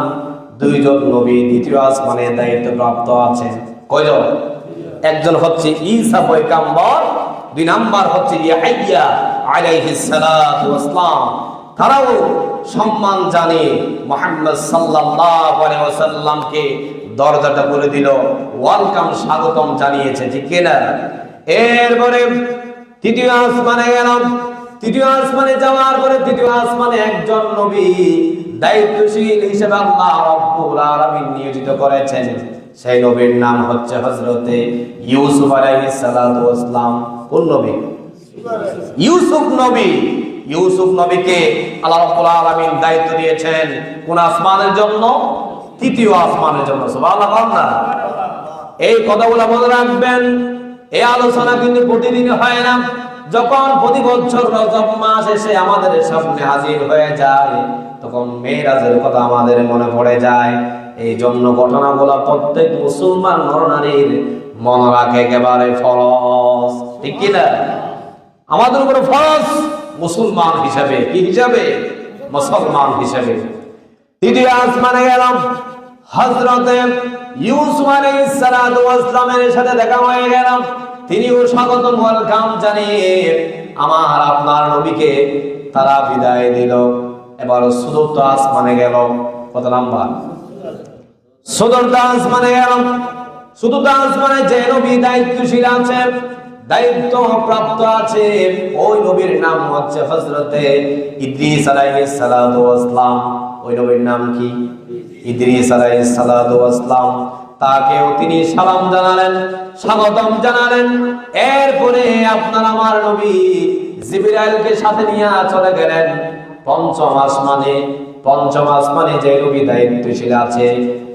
দুইজন নবী দ্বিতীয় আসমানে দায়িত্বপ্রাপ্ত আছেন। কয়জন? একজন হচ্ছে ঈসা পয়গম্বর, দুই নাম্বার হচ্ছে ইয়াহইয়া আলাইহিস সালাতু ওয়াস সালাম। তারাও সম্মান জানিয়ে মুহাম্মদ সাল্লাল্লাহু আলাইহি ওয়াসাল্লামকে দরজাটা খুলে দিল, ওয়েলকাম স্বাগতম জানিয়েছে, ঠিক কি না? এরপরে তৃতীয় আসমানে গেলাম। তৃতীয় আসমানে যাওয়ার পরে তৃতীয় আসমানে একজন নবী দায়িত্বশীল হিসেবে আল্লাহ রাব্বুল আলামিন নিয়োজিত করেছেন। সেই নবীর নাম হচ্ছে হযরতে ইউসুফ আলাইহিস সালাতু ওয়াস সালাম। কোন নবী? ইউসুফ নবী। ইউসুফ নবীকে আল্লাহ রাব্বুল আলামিন দায়িত্ব দিয়েছেন কোন আসমানের জন্য? তৃতীয় আসমানের জন্য। সুবহানাল্লাহ। এই কথাগুলো মনে রাখবেন। এই আলোচনা কিন্তু প্রতিদিন হয় না। যখন প্রতি বছর রজব মাস এসে আমাদের সামনে হাজির হয়ে যায় তখন মেরাজের কথা আমাদের মনে পড়ে যায়। এই জন্য ঘটনাগুলো প্রত্যেক মুসলমান নরনারীর মনে রাখে একেবারে ফরজ, ঠিক কি না? আমাদের উপরে ফরজ মুসলমান হিসাবে। কি হিসাবে? মুসলমান হিসাবে। তৃতীয় আসমানে গেলাম। হযরতে ইউসুফ আলাইহিস সালাতু ওয়াস সালামের সাথে দেখা হয়ে গেল। তিনিও স্বাগতম ওয়েলকাম জানিয়ে আমার আপনার নবীকে তারা বিদায় দিল। এবার চতুর্থ আসমানে গেল। কত নাম্বার? চতুর্থ আসমানে গেল। চতুর্থ আসমানে যে নবী দায়িত্বশীল আছে, দায়িত্ব প্রাপ্ত আছে, ওই নবীর নাম হচ্ছে হযরতে ইদ্রিস আলাইহিস সালাতু ওয়াস সালাম। ওই নবীর নাম কি? ইদ্রিস আলাইহিস সালাতু ওয়াস সালাম। তাকেও তিনি সালাম জানালেন, স্বাগতম জানালেন। এরপরে আপনার আমার নবী জিবরাইলকে সাথে নিয়ে চলে গেলেন পঞ্চম আসমানে। পঞ্চম আসমানে যে নবী দায়িত্বশীল আছে,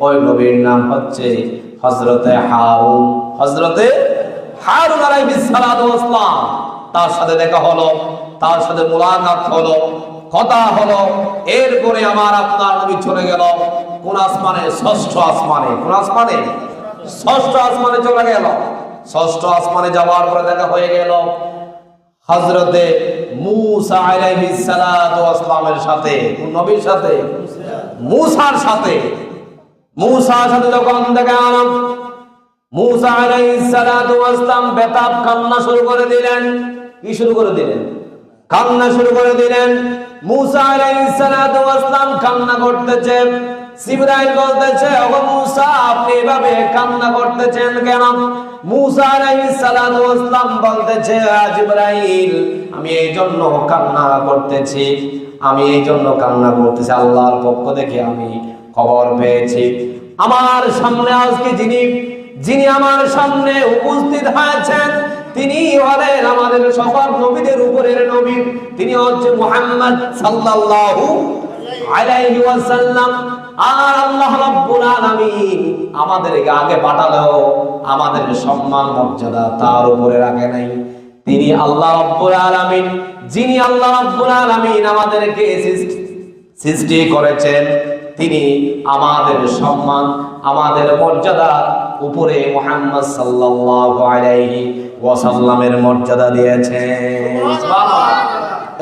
ওই নবীর নাম হচ্ছে হযরতে হারুন। হযরতে হারুন আলাইহিস সালাতু ওয়াস সালাম। তার সাথে দেখা হলো, তার সাথে মুলাকাত হলো, কথা হলো। এরপরে আমার আপনার নবী চলে গেল কোন আসমানে? ষষ্ঠ আসমানে। কোন আসমানে? ষষ্ঠ আসমানে চলে গেল। ষষ্ঠ আসমানে যাওয়ার পরে দেখা হয়ে গেল হযরতে মূসা আলাইহিস সালাতু ওয়াস সালামের সাথে। কোন নবীর সাথে? মূসার সাথে। মূসার সাথে যখন দেখা হলো, মূসা আলাইহিস সালাতু ওয়াস সালাম বেতাব কান্না শুরু করে দিলেন। কি শুরু করে দিলেন? কান্না শুরু করে দিলেন। মূসা আলাইহিস সালাতু ওয়াস সালাম কান্না করতেছেন। জিবরাইল বলতেছে, ওগো মূসা, আপনি এভাবে কান্না করতেছেন কেন? মূসা আলাইহিস সালাতু ওয়াস সালাম বলতেছে, জিবরাইল, আমি এই জন্য কান্না করতেছি, আমি এই জন্য কান্না করতেছি, আল্লাহর পক্ষ থেকে আমি খবর পেয়েছি আমার সামনে আজকে যিনি আমার সামনে উপস্থিত হয়েছেন, তিনি হলেন আমাদের সকল নবীদের উপরের নবী। তিনি হচ্ছে মুহাম্মদ সাল্লাল্লাহু আলাইহি ওয়াসাল্লাম। আর আল্লাহ রাব্বুল আলামিন আমাদেরকে আগে পাঠালেও আমাদের সম্মান মর্যাদা তার উপরে রাখে নাই। তিনি আল্লাহ রাব্বুল আলামিন, যিনি আল্লাহ রাব্বুল আলামিন আমাদেরকে সৃষ্টি করেছেন, তিনি আমাদের সম্মান, আমাদের মর্যাদা উপরে মুহাম্মদ সাল্লাল্লাহু আলাইহি ওয়াসাল্লামের মর্যাদা দিয়েছেন। সুবহানাল্লাহ।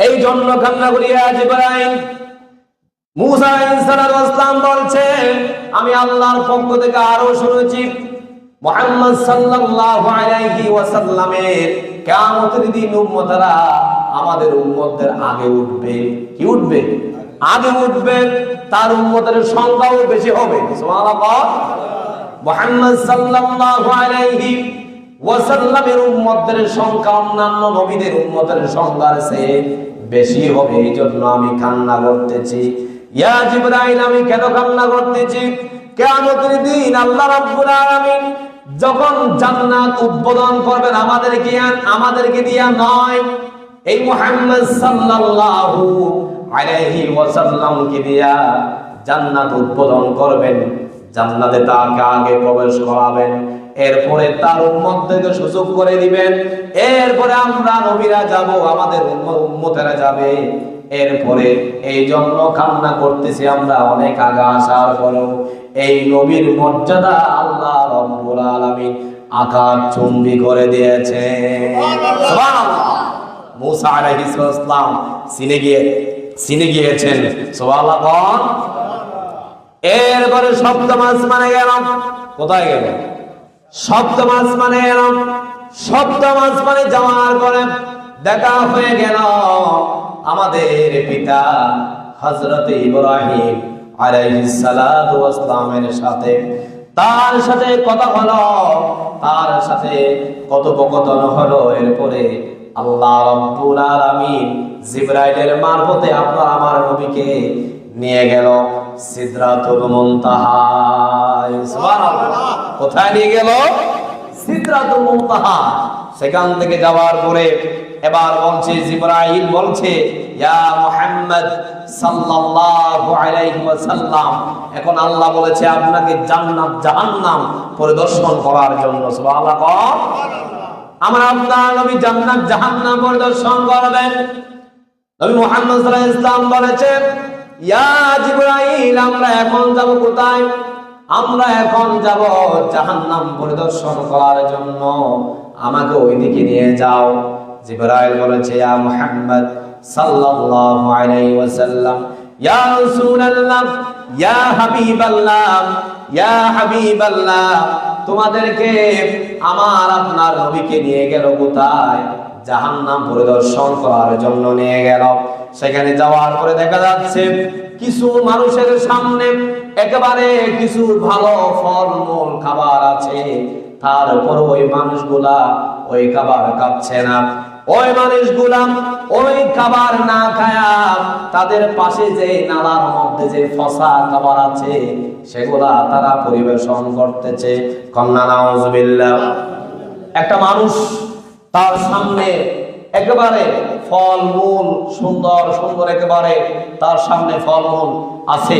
এই জন্য কান্না করিয়া জিবরাইল মূসা আলাইহিস সালাম বলছেন, আমি আল্লাহর পক্ষ থেকে আরো শুনেছি মুহাম্মদ সাল্লাল্লাহু আলাইহি ওয়াসাল্লামের কিয়ামতের দিন উম্মতরা আমাদের উম্মতদের আগে উঠবে। কি উঠবে? আগে উঠবে। তার উম্মতের সংখ্যাও বেশি হবে। সুবহানাল্লাহ। মুহাম্মদ সাল্লাল্লাহু আলাইহি ওয়াসাল্লামের উম্মতের সংখ্যা অন্যান্য নবীদের উম্মতের সংখ্যার চেয়ে বেশি হবে। এই জন্য আমি কান্না করতেছি। ইয়া জিবরাইল, আমি কেন কান্না করতেছি? কিয়ামতের দিন আল্লাহ রাব্বুল আলামিন যখন জান্নাত উদ্বোধন করবেন আমাদেরকে দিয়া নয়, এই মুহাম্মদ সাল্লাল্লাহু আলাইহি ওয়াসাল্লামকে দিয়া জান্নাত উদ্বোধন করবেন। জান্নাতে তাকে আগে প্রবেশ করাবেন, এরপরে তার উম্মতদেরকে সুযোগ করে দিবেন। এরপরে আমরা নবীরা যাব, আমাদের উম্মতেরা যাবে। এরপরে এই জন্য কান্না করতেছি আমরা অনেক আগে আসার পরেও এই নবীর মর্যাদা আল্লাহ রাব্বুল আলামিন আকাশচুম্বী করে দিয়েছে। সুবহানাল্লাহ। মূসা আলাইহিস সালাম সিনে গিয়েছেন। সুবহানাল্লাহ। এরপরে সপ্তম আসমানে গেলাম। কোথায় গেল? সপ্তম আসমানে গেলাম। সপ্তম আসমানে যাওয়ার পরে দেখা হয়ে গেল আমাদের পিতা হযরতে ইব্রাহিম আলাইহিস সালাতু ওয়াস সালামের সাথে। তার সাথে কথা হলো, তার সাথে কথোপকথন হলো। এরপরে আল্লাহ রাব্বুল আলামিন জিবরাইলের মারফতে আপনার আমার নবীকে নিয়ে গেল সিদরাতুল মুনতাহা। সুবহানাল্লাহ। কোথায় নিয়ে গেল? সিদরাতুল মুনতাহা। সেখান থেকে যাওয়ার পরে এবার বলছে জিবরাইল বলছে, ইয়া মুহাম্মদ সাল্লাল্লাহু আলাইহি ওয়াসাল্লাম, এখন আল্লাহ বলেছে আপনাকে জান্নাত জাহান্নাম পরিদর্শন করার জন্য। সুবহানাল্লাহ। আমরা আপনার নবী জান্নাত জাহান্নাম পরিদর্শন করবেন। নবী মুহাম্মদ সাল্লাল্লাহু আলাইহি ওয়াসাল্লাম বলেছেন, ইয়া জিবরাইল, আমরা এখন যাব কোথায়? আমরা এখন যাব জাহান্নাম পরিদর্শন করার জন্য, আমাকে ওইদিকে নিয়ে যাও। জিবরাইল বলেছে, ইয়া মুহাম্মদ সাল্লাল্লাহু আলাইহি ওয়াসাল্লাম, ইয়া রাসূলুল্লাহ, ইয়া হাবিবাল্লাহ, ইয়া হাবিবাল্লাহ, তোমাদেরকে আমার আপনার নবীকে নিয়ে গেল কোথায়? জাহান্নাম পরিদর্শন করার জন্য নিয়ে গেল। সেখানে যাওয়ার পরে দেখা যাচ্ছে কিছু মানুষের সামনে একেবারে কিছু ভালো ফলমূল খাবার আছে, তারপর ওই মানুষগুলা ওই খাবার খাচ্ছে না। ওই মানুষগুলা ওই খাবার না খায়া তাদের পাশে যে নালার মধ্যে যে ফসা খাবার আছে সেগুলা তারা পরিবেশন করতেছে। কন্যা নাউজুবিল্লাহ। একটা মানুষ তার সামনে একেবারে ফলমূল সুন্দর সুন্দর একেবারে তার সামনে ফলমূল আছে,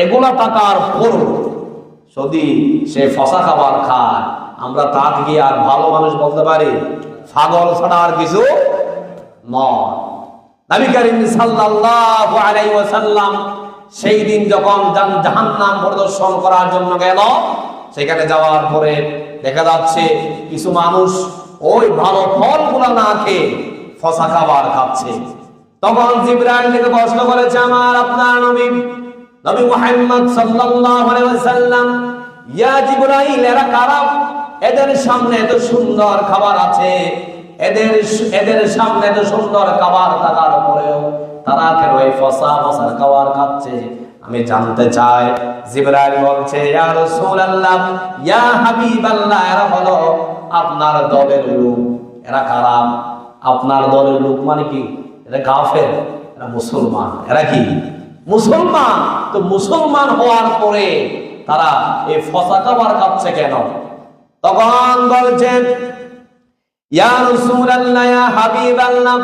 এগুলা টাকার পর যদি সে ফসা খাবার খায়, আমরা তাকে কি আর ভালো মানুষ বলতে পারি? পাগল ছাড়া আর কিছু নয়। নবী করিম সাল্লাল্লাহু আলাইহি ওয়াসাল্লাম সেই দিন যখন জাহান্নাম পরিদর্শন করার জন্য গেল, সেখানে যাওয়ার পরে দেখা যাচ্ছে কিছু মানুষ ওই ভালো ফলগুলো না খেয়ে ফসা খাবার খাচ্ছে। তখন জিবরাইল থেকে প্রশ্ন করেছে আমার আপনার নবী মুহাম্মদ সাল্লাল্লাহু আলাইহি ওয়াসাল্লাম, ইয়া জিবরাইল, এরা কারা? এদের সামনে এত সুন্দর খাবার আছে, এদের সামনে এত সুন্দর খাবার থাকার পরেও তারা কেন এই ফসা খাবার খাচ্ছে? আমি জানতে চাই। জিবরাইল বলছে, ইয়া রাসূলুল্লাহ, ইয়া হাবিবাল্লাহ, এরা হলো আপনার দলের লোক। এরা কারা? আপনার দলের লোক মানে কি? এরা কাফের, এরা মুসলমান। এরা কি? মুসলমান। তো মুসলমান হওয়ার পরে তারা এই ফসা খাবার খাচ্ছে কেন? তখন বলছেন, ইয়া রাসূলুল্লাহ, ইয়া হাবিবাল্লাহ,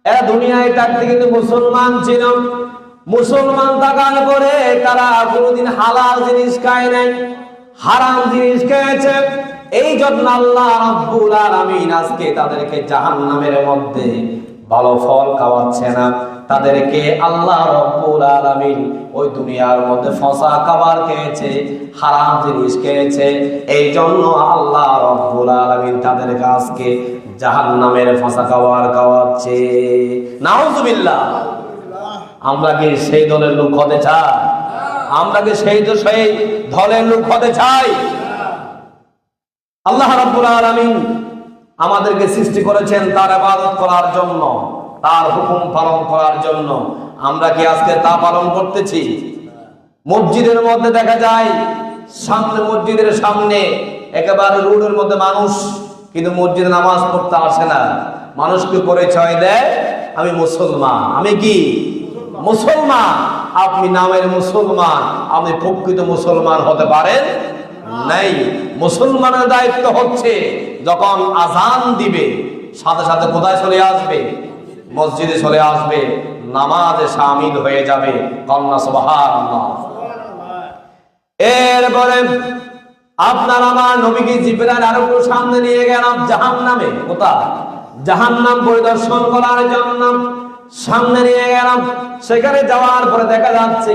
এরা দুনিয়ায় থাকতে কিন্তু মুসলমান ছিল। মুসলমান থাকার পরে তারা কোনোদিন হালাল জিনিস খায় নাই, হারাম জিনিস খেয়েছে। এই জন্য আল্লাহ রাব্বুল আলামিন আজকে তাদেরকে জাহান্নামের মধ্যে ভালো ফল খাওয়াচ্ছে না। তাদেরকে আল্লাহ রাব্বুল আলামিন ওই দুনিয়ার মধ্যে ফসা খাবার খেয়েছে, হারাম জিনিস খেয়েছে। এই জন্য আল্লাহ রাব্বুল আলামিন তাদেরকে আজকে জাহান্নামের ফসা খাবার খাওয়াচ্ছে। নাউজুবিল্লাহ। আমরা কি সেই দলের লোক হতে চাই? আমরা কি সেই দলের লোক হতে চাই? আল্লাহ রাব্বুল আলামিন আমাদেরকে সৃষ্টি করেছেন তার ইবাদত করার জন্য, তার হুকুম পালন করার জন্য। আমরা কি আজকে তা পালন করতেছি? মসজিদের মধ্যে দেখা যায় মসজিদের সামনে একেবারে রোডের মধ্যে মানুষ, কিন্তু মসজিদে নামাজ পড়তে আসে না। মানুষকে পরিচয় দেয়, আমি মুসলমান। আমি কি? মুসলমান। আপনি নামের মুসলমান, আপনি প্রকৃত মুসলমান হতে পারেন নাই। মুসলমানের দায়িত্ব হচ্ছে যখন আজান দিবে সাথে সাথে কোথায় চলে আসবে? মসজিদে চলে আসবে, নামাজে শামিল হয়ে যাবে। কন্যা সুবহানাল্লাহ। এরপরে আপনার আমার নবীকে জিবরাইল আরো সামনে নিয়ে গেলাম জাহান্নামে। কোথায়? জাহান্নাম পরিদর্শন করার জন্য সামনে নিয়ে গেলাম। সেখানে যাওয়ার পরে দেখা যাচ্ছে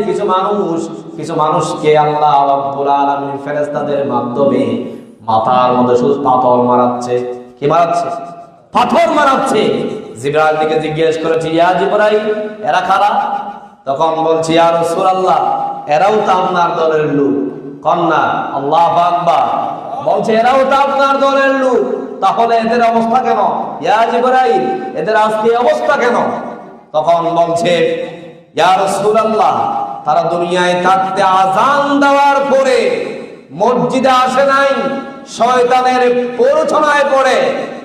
কিছু মানুষকে আল্লাহ রাব্বুল আলামিন ফেরেশতাদের মাধ্যমে মাথার মধ্যে শুধু পাথর মারাচ্ছে। কি মারাচ্ছে? পাথর মারাচ্ছে। জিবরাইল থেকে জিজ্ঞেস করেছে, ইয়া জিবরাইল, এরা কারা? তখন বলছে, ইয়া রাসূলুল্লাহ, এরাও তো আপনার দলের লোক। কন্যা আল্লাহু আকবার। বলছে, এরাও তো আপনার দলের লোক, তাহলে এদের অবস্থা কেন? ইয়া জিবরাইল, এদের আজকে অবস্থা কেন? তখন বলছে, ইয়া রাসূলুল্লাহ, তারা দুনিয়ায় থাকতে আযান দেওয়ার পরে মসজিদে আসে নাই, শয়তানের প্ররোচনায় পড়ে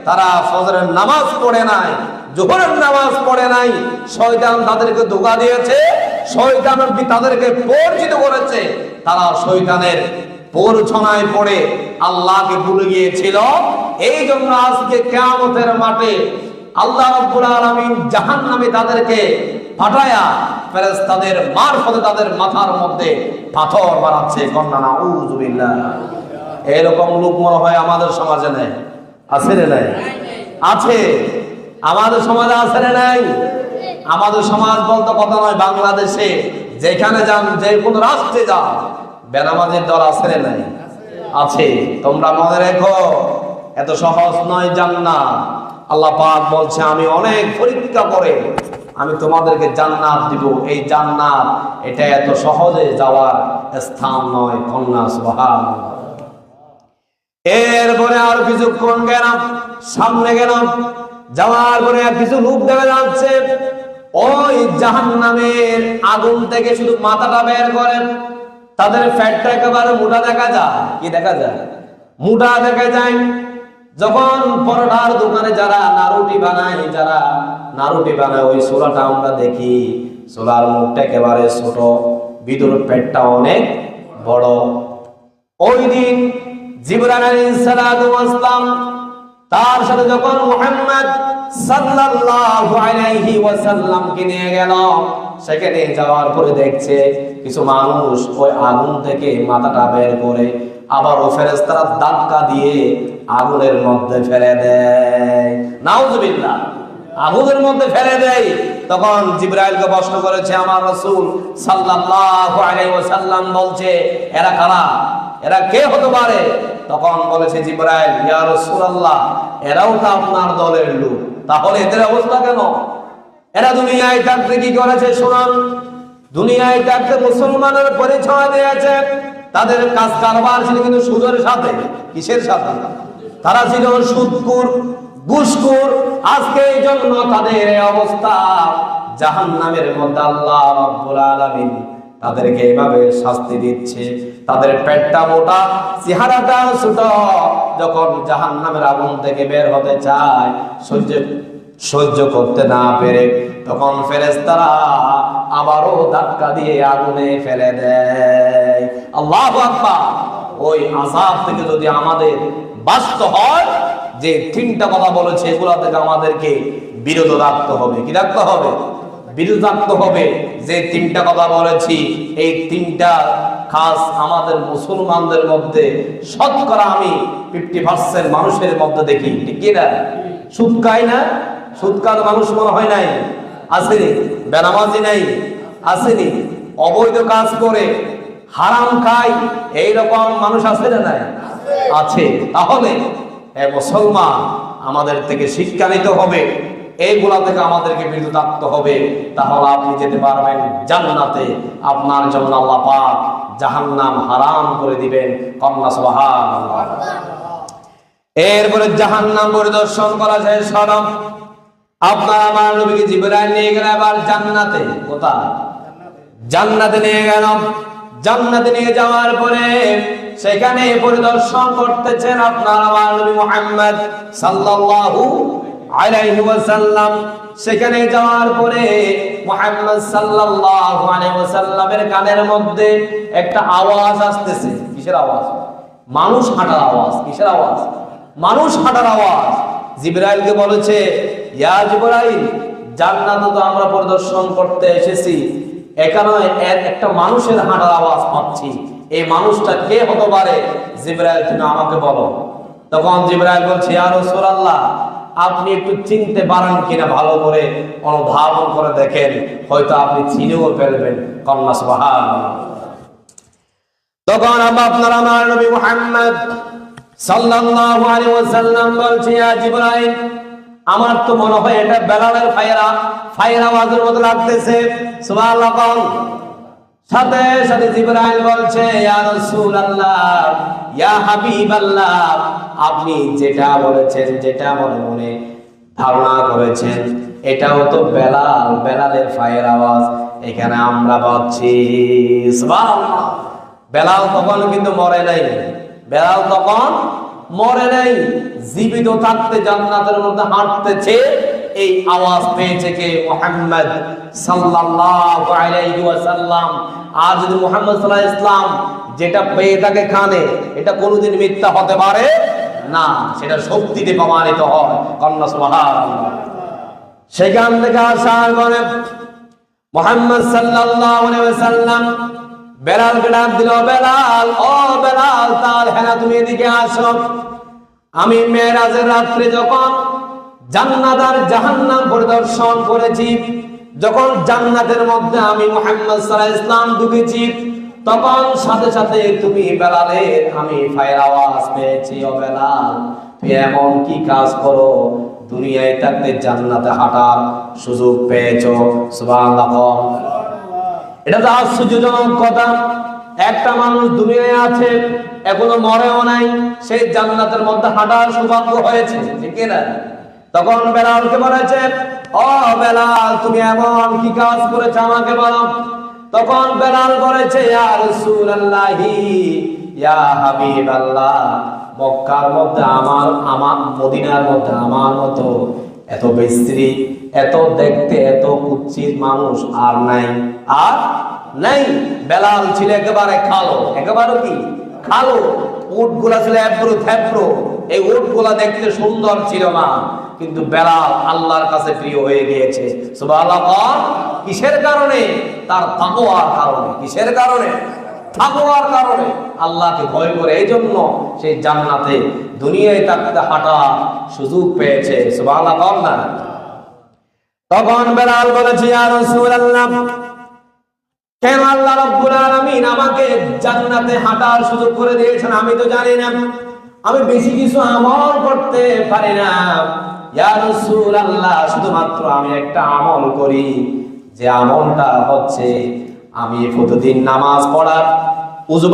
তারা ফজরের নামাজ পড়ে নাই, জোহরের নামাজ পড়ে নাই। শয়তান তাদেরকে ধোঁকা দিয়েছে, শয়তান তাদেরকে পরিচিত করেছে। তারা শয়তানের প্ররোচনায় পড়ে আল্লাহকে ভুলে গিয়েছিল। এই জন্য আজকে কিয়ামতের মাঠে আল্লাহ রাব্বুল আলামিন জাহান্নামে তাদেরকে পাঠায়া ফেরেশতাদের মারফতে তাদের মাথার মধ্যে পাথর মারাচ্ছে। কন্যা নাউযুবিল্লাহ। এরকম লোক মনে হয় আমাদের সমাজে নেই। আছে না? নাই? আছে। আমাদের সমাজে আছে না? নাই? আমাদের সমাজ বলতে কথা নয়, বাংলাদেশে যেখানে যান, যে কোন রাষ্ট্রে যান, বেনামাজির দল আছে না? নাই? আছে। তোমরা মনে রেখো, এত সহজ নয় জান্নাত। আল্লাহ পাক বলছে, আমি অনেক পরীক্ষা করে আমি তোমাদেরকে জান্নাত দিব। এই জান্নাত এটা এত সহজে যাওয়ার স্থান নয়। কন্যা সুবহানাল্লাহ। এরপরে আর কিছুক্ষণ গেলাম, সামনে গেলাম, যাওয়ার পরে কিছু লোক দেখা যাচ্ছে ওই জাহান্নামের আগুন থেকে শুধু মাথাটা বের করেন, তাদের ফ্যাটটা একেবারে মোটা দেখা যায়। কি দেখা যায়? মোটা দেখা যায়। যখন পরোটার দোকানে যারা নারুটি বানায় ওই ছোলাটা আমরা দেখি, ছোলার মুখটা একেবারে ছোট, ভিতরের পেটটা অনেক বড়। ওই দিন জিবরাইল আলাইহিস সালাতু ওয়াস সালাম তার সাথে যখন মুহাম্মদ সাল্লাল্লাহু আলাইহি ওয়াসাল্লামকে নিয়ে গেল, সেখানে যাওয়ার পরে দেখছে কিছু মানুষ ওই আগুন থেকে মাথাটা বের করে আবার ও ফেরেশতারা ধাক্কা দিয়ে আগুনের মধ্যে ফেলে দেয়। নাউজুবিল্লাহ, আগুনের মধ্যে ফেলে দেয়। তখন জিবরাইলকে প্রশ্ন করেছে আমার রাসূল সাল্লাল্লাহু আলাইহি ওয়াসাল্লাম, বলছে এরা কারা, এরা কে হতে পারে? তখন বলেছে জিবরাইল, ইয়া রাসূলুল্লাহ, এরাও তো আপনার দলের লোক, তাহলে এদের অবস্থা কেন? এরা দুনিয়ায় থাকতে কি করেছে শুনুন। দুনিয়ায় থাকতে মুসলমানের পরিচয় দিয়েছে, তাদের কাজ কারবার ছিল কিন্তু সুদের সাথে। কিসের সাথে? তারা ছিল সুদখোর, ঘুষখোর। আজকে এই জন্য তাদের এই অবস্থা। জাহান্নামের মধ্যে আল্লাহ রাব্বুল আলামিন তাদেরকে এইভাবে শাস্তি দিচ্ছে। তাদের পেটটা মোটা, চেহারাটা ছোট। যখন জাহান্নামের আগুন থেকে বের হতে চায়, সহ্য করতে না পেরে তখন ফেরেশতারা আবারও ধাক্কা দিয়ে আগুনে ফেলে দেয়। আল্লাহু আকবার। ওই আযাব থেকে যদি আমাদের বাঁচতে হয়, যে তিনটা কথা বলেছে এগুলা থেকে আমাদেরকে বিরত রাখতে হবে। কি রাখতে হবে? বিরত রাখতে হবে। যে তিনটা কথা বলেছি, এই তিনটা কাজ আমাদের মুসলমানদের মধ্যে শতকরা আমি 50% মানুষের মধ্যে দেখি। ঠিক কি না? সুদ খায় না? সুদ খাওয়ার মানুষ মনে হয় নাই? আসেনি? বেনামাজি নাই? আসেনি? অবৈধ কাজ করে হারাম খায় এইরকম মানুষ আছে না নাই? আছে। তাহলে মুসলমান আমাদের থেকে শিক্ষা নিতে হবে, এইগুলা থেকে আমাদেরকে বিরত থাকতে হবে। তাহলে আপনি যেতে পারবেন জান্নাতে। আপনার জন্য আল্লাহ পাক জাহান্নাম হারাম করে দিবেন। কন্যা সুবহানাল্লাহ। এরপরে জাহান্নাম পরিদর্শন করা শেষ হলো, আপনার আমার নবীকে জিবরাইল নিয়ে গেল এবার জান্নাতে। কোথায়? জান্নাতে নিয়ে গেল। জান্নাতে নিয়ে যাওয়ার পরে সেখানে পরিদর্শন করতেছেন আপনার আমার নবী মুহাম্মদ সাল্লাল্লাহু আলাইহি ওয়াসাল্লাম। সেখানে যাওয়ার পরে মুহাম্মদ সাল্লাল্লাহু আলাইহি ওয়াসাল্লামের কানের মধ্যে একটা আওয়াজ আসতেছে। কিসের আওয়াজ? মানুষ হাঁটার আওয়াজ। কিসের আওয়াজ? মানুষ হাঁটার আওয়াজ। জিবরাইলকে বলেছে, ইয়া জিবরাইল, জান্নাতে তো আমরা পরিদর্শন করতে এসেছি, এখানে একটা মানুষের হাঁটার আওয়াজ পাচ্ছি। এই মানুষটা কে হতে পারে? জিবরাইল, তুমি আমাকে বলো। তখন জিবরাইল বলছে, ইয়া রাসূলুল্লাহ, আপনি একটু চিনতে পারেন কিনা ভালো করে অনুধাবন করে দেখেন, হয়তো আপনি চিনেও ফেলবেন। কন্যা সুবহানাল্লাহ। তখন আপনার আমার নবী মুহাম্মদ সাল্লাল্লাহু আলাইহি ওয়াসাল্লাম বলছে, ইয়া জিবরাইল, আমার তো মনে হয় এটা বেলালের ফায়ার আওয়াজের মতো লাগতেছে। সুবহানাল্লাহ। সাথে সাথে জিবরাইল বলছে, ইয়া রাসূলুল্লাহ, ইয়া হাবিবাল্লাহ, আপনি যেটা বলেছেন, যেটা মনে মনে ধারণা করেছেন, এটাও তো বেলালের ফায়ার আওয়াজ এখানে আমরা পাচ্ছি। সুবহানাল্লাহ। বেলাল তখন কিন্তু মরে নাই। বেলাল তখন মরে নাই, জীবিত থাকতে জান্নাতের মধ্যে হাঁটতেছে। এই আওয়াজ পেয়েছে কে? মুহাম্মদ সাল্লাল্লাহু আলাইহি ওয়াসাল্লাম। আর যদি মুহাম্মদ সাল্লাল্লাহু আলাইহি ওয়াসাল্লাম যেটা পেয়ে থাকে কানে, এটা কোনোদিন মিথ্যা হতে পারে না, সেটা শক্তিতে প্রমাণিত হয়। কন্যা সুবহানাল্লাহ। সেখান থেকে আসার পরে মুহাম্মদ সাল্লাল্লাহু আলাইহি ওয়াসাল্লাম বেলালকে ডাক দিল, বেলাল, ও বেলাল, তার হেনা তুমি এদিকে আসো। আমি মেরাজের রাত্রে যখন জান্নাত আর জাহান্নাম পরিদর্শন করেছি, যখন জান্নাতের মধ্যে আমি মুহাম্মদ সাল্লাল্লাহু আলাইহি ওয়াসাল্লাম ঢুকেছি, তখন সাথে সাথে তুমি বেলালের আমি ফায়ার আওয়াজ পেয়েছি। ও বেলাল, তুমি এমন কি কাজ করো দুনিয়ায় থাকতে জান্নাতে হাঁটার সুযোগ পেয়েছো। সুবহানাল্লাহ। এটা তো আশ্চর্যজনক কথা। একটা মানুষ দুনিয়ায় আছে, এখনো মরেও নাই, সেই জান্নাতের মধ্যে হাঁটার সৌভাগ্য হয়েছে, ঠিক না? তখন বেলালকে বলেছে, ও বেলাল, তুমি এমন কি কাজ করেছো আমাকে বলো। তখন বেলাল বলেছে, ইয়া রাসূলুল্লাহি, ইয়া হাবিবাল্লাহ, মক্কার মধ্যে আমার মদিনার মধ্যে আমার মতো এত বিশ্রী, এত দেখতে এত কুৎসিত মানুষ আর নাই, আর নাই। বেলাল ছিল একেবারে কালো, একেবারে কি কালো। উটগুলা ছিল এবড়ো থেবড়ো, এই উটগুলা দেখতে সুন্দর ছিল না, কিন্তু বেলাল আল্লাহর কাছে প্রিয় হয়ে গিয়েছে। সুবহানাল্লাহ। কিসের কারণে? তার তাকওয়ার কারণে। কিসের কারণে? তাকওয়ার কারণে, আল্লাহকে ভয় করে। এই জন্য সেই জান্নাতে দুনিয়ায় থাকতে হাঁটা সুযোগ পেয়েছে। সুবহানাল্লাহ না? তখন বেলাল বলেছে, ইয়া রাসূলুল্লাহ, কেন আল্লাহ রাব্বুল আলামিন আমাকে জান্নাতে হাঁটার সুযোগ করে দিয়েছেন? আমি তো জানি না, আমি বেশি কিছু আমল করতে পারি না। ইয়া রাসূলুল্লাহ, শুধুমাত্র আমি একটা আমল করি, যে আমলটা হচ্ছে আমি প্রতিদিন নামাজ পড়ার উযু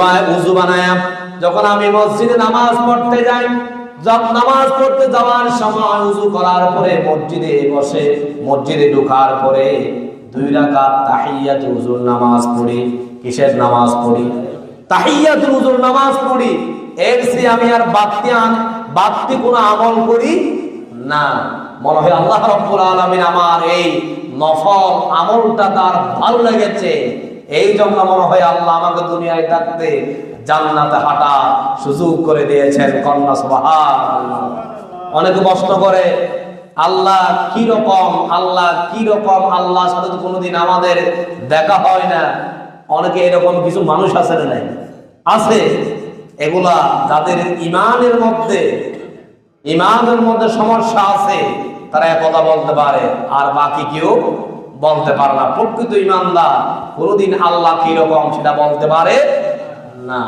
বানায়া যখন আমি মসজিদে নামাজ পড়তে যাই, যখন নামাজ পড়তে যাওয়ার সময় উযু করার পরে মসজিদে বসে, মসজিদে ঢোকার পরে 2 রাকাত তাহিয়াতুল উযুর নামাজ পড়ি। কিসের নামাজ পড়ি? তাহিয়াতুল উযুর নামাজ পড়ি। এর চেয়ে আমি আর বাড়তি কোনো আমল করি না। মনে হয় আল্লাহ রাব্বুল আলামিন আমার এই নফল আমলটা তার ভালো লেগেছে, এই জন্য মনে হয় আল্লাহ আমাকে দুনিয়ায় থাকতে জান্নাতে হাঁটা সুযোগ করে দিয়েছেন। কন্যা সুবহানাল্লাহ। অনেকে প্রশ্ন করে, আল্লাহ কি রকম, আল্লাহ কি রকম, আল্লাহর সাথে তো কোনোদিন আমাদের দেখা হয় না। অনেকে এরকম কিছু মানুষ আছে না? নাই আছে। এগুলা যাদের ইমানের মধ্যে সমস্যা আছে, তারা কথা বলতে পারে, আর বাকি কেউ বলতে পারে না। প্রকৃত ইমানদার কোনোদিন আল্লাহ কি রকম সেটা বলতে পারে না।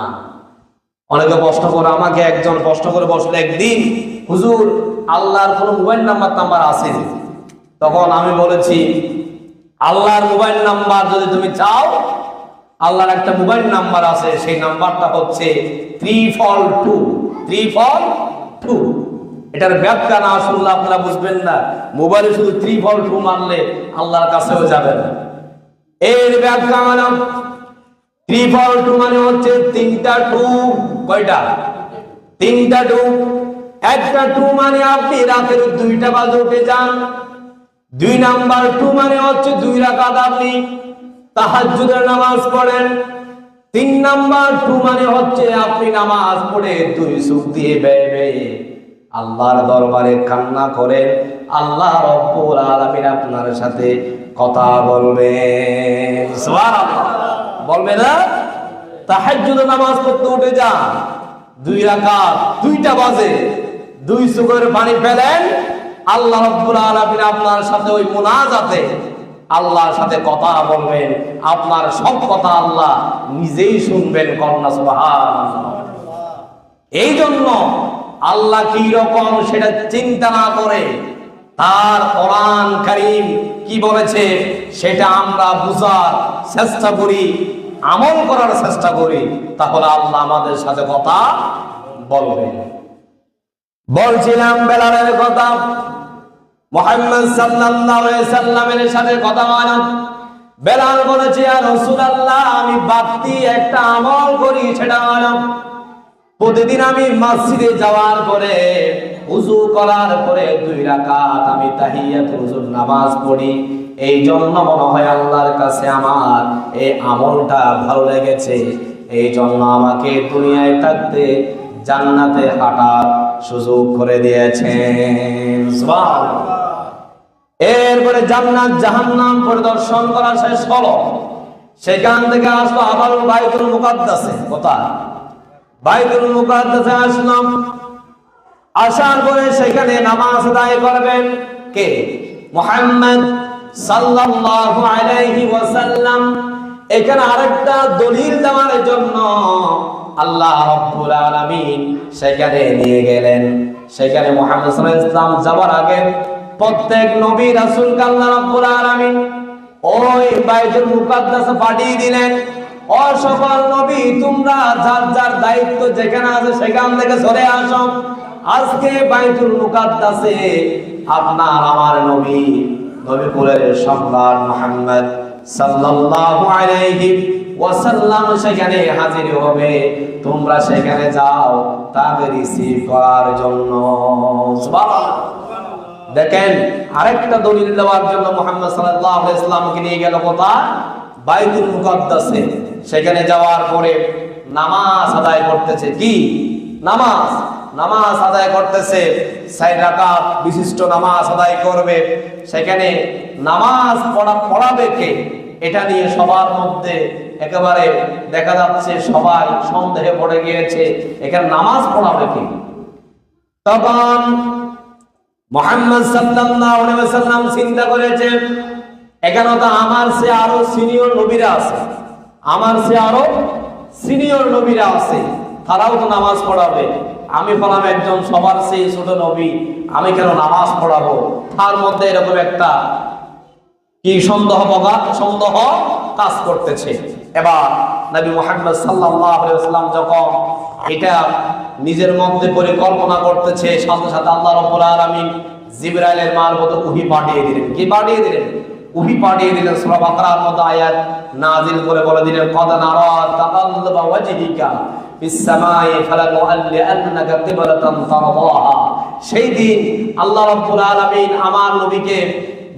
অনেকে প্রশ্ন করে, আমাকে একজন প্রশ্ন করে বসলে একদিন, হুজুর আল্লাহর কোন মোবাইল নাম্বার আছে? তখন আমি বলেছি, আল্লাহর মোবাইল নাম্বার যদি তুমি চাও, আল্লাহর একটা মোবাইল নাম্বার আছে, সেই নাম্বারটা হচ্ছে 342। এটার ব্যাখ্যা না শুনলে আপনারা বুঝবেন না। মোবাইলে শুধু 342 মারলে আল্লাহর কাছেও যাবে না। এর ব্যাখ্যা মানে 342 মানে হচ্ছে 3টা টু। কয়টা? 3টা টু। একটা টু মানে আপনি রাতের 2টা বাজে উঠে যান। 2 নাম্বার টু মানে হচ্ছে 2 রাকাত আপনি তাহাজ্জুদের নামাজ পড়েন। 3 নাম্বার টু মানে হচ্ছে আপনি নামাজ পড়ে 2 চোখ দিয়ে বেয়ে বেয়ে আল্লাহর দরবারে কান্না করেন, আল্লাহ রাব্বুল আলামিন আপনার সাথে কথা বলবেন। সুবহানাল্লাহ। বলবে না? তাহাজ্জুদের নামাজ পড়তে উঠে যান, 2 রাকাত, 2টা বাজে, 2 চোখের পানি ফেলেন, আল্লাহ রাব্বুল আলামিন আপনার সাথে ওই মুনাজাতে আল্লাহর সাথে কথা বলবেন। আপনার সব কথা আল্লাহ নিজেই শুনবেন। কন্যা সুবহানাল্লাহ। এই জন্য আল্লাহ কি রকম সেটা চিন্তা না করে তার কোরআন কারীম কি বলেছে সেটা আমরা বুঝার চেষ্টা করি, আমল করার চেষ্টা করি, তাহলে আল্লাহ আমাদের সাথে কথা বলবেন। বলছিলাম বেলালের কথা। মুহাম্মদ সাল্লাল্লাহু আলাইহি সাল্লামের সাথে কথা বলা। বেলাল বলেছে, ইয়া রাসূলুল্লাহ, আমি বাড়তি একটা আমল করি, সেটা হলো প্রতিদিন আমি মসজিদে যাওয়ার পরে ওযু করার পরে 2 রাকাত আমি তাহিয়াতুল ওযুর নামাজ পড়ি। এই জন্য মনে হয় আল্লাহর কাছে আমার এই আমলটা ভালো লেগেছে, এই জন্য আমাকে দুনিয়ায় থাকতে জান্নাতে হাঁটার সুযোগ করে দিয়েছেন। সুবহানাল্লাহ। এরপরে জান্নাত জাহান্নাম পরিদর্শন করা শেষ হলো। সেখান থেকে আসলো আবার বাইতুল মুকাদ্দাসে। কোথায়? বাইতুল মুকাদ্দাসে আসলাম। আসার পরে সেখানে নামাজ আদায় করবেন কে? মুহাম্মদ সাল্লাল্লাহু আলাইহি ওয়াসাল্লাম। এখানে আরেকটা দলিল দেওয়ার জন্য আল্লাহ রাব্বুল আলামিন সেখানে নিয়ে গেলেন। সেখানে মুহাম্মদ সাল্লাল্লাহু আলাইহি ওয়াসাল্লাম যাওয়ার আগে প্রত্যেক নবী রাসূলকে আল্লাহ রাব্বুল আলামিন ওই বাইতুল মুকাদ্দাসে পাঠিয়ে দিলেন। ও সকল নবী, তোমরা যার যার দায়িত্ব যেখানে আছে সেখান থেকে সরে আসো। আজকে বাইতুল মুকাদ্দাসে আপনার আমার নবী নবীকুলের সম্রাট মুহাম্মদ সাল্লাল্লাহু আলাইহি ওয়াসাল্লাম সেখানে হাজির হবে। তোমরা সেখানে যাও তাকে রিসিভ করার জন্য। সুবহানাল্লাহ। দেখেন, আরেকটা দলিল দেওয়ার জন্য মুহাম্মদ সাল্লাল্লাহু আলাইহি ওয়াসাল্লামকে নিয়ে গেল কোথায়? বাইতুল মুকাদ্দাসে। সেখানে যাওয়ার পরে নামাজ আদায় করতেছে। কি নামাজ? নামাজ আদায় করতেছে, 4 রাকাত বিশিষ্ট নামাজ আদায় করবে। সেখানে নামাজ পড়াবে কে? এটা নিয়ে সবার মধ্যে একেবারে দেখা যাচ্ছে সবাই সন্দেহে পড়ে গিয়েছে, এখানে নামাজ পড়াবে কে? তখন মুহাম্মদ সাল্লাল্লাহু আলাইহি ওয়াসাল্লাম চিন্তা করেছে, এখানে তো আমার চেয়ে আরো সিনিয়র নবীরা আছে, আমার চেয়ে আরো সিনিয়র নবীরা আছে, তারাও তো নামাজ পড়াবে। আমি বললাম একজন সবার চেয়ে ছোট নবী, আমি কেন নামাজ পড়াবো? তার মধ্যে এরকম একটা কি সন্দেহ কাজ করতেছে। এবার নবী মুহাম্মদ সাল্লাল্লাহু আলাইহি ওয়াসাল্লাম যখন এটা নিজের মধ্যে পরিকল্পনা করতেছে, সাথে সাথে আল্লাহ রাব্বুল আলামিন জিবরাইলের মারফত ওহী পাঠিয়ে দিলেন। কি পাঠিয়ে দিলেন? ওহী পাঠিয়ে দিলেন। সূরা বাকারার মধ্যে আয়াত নাযিল করে বলে দিলেন, কদ নারা তাকাল্লুবা ওয়াজহিকা ফিস সামাই ফালানুআল্লিআন্নাকা কিবলাতান তারদাহা। সেই দিন আল্লাহ রাব্বুল আলামিন আমার নবীকে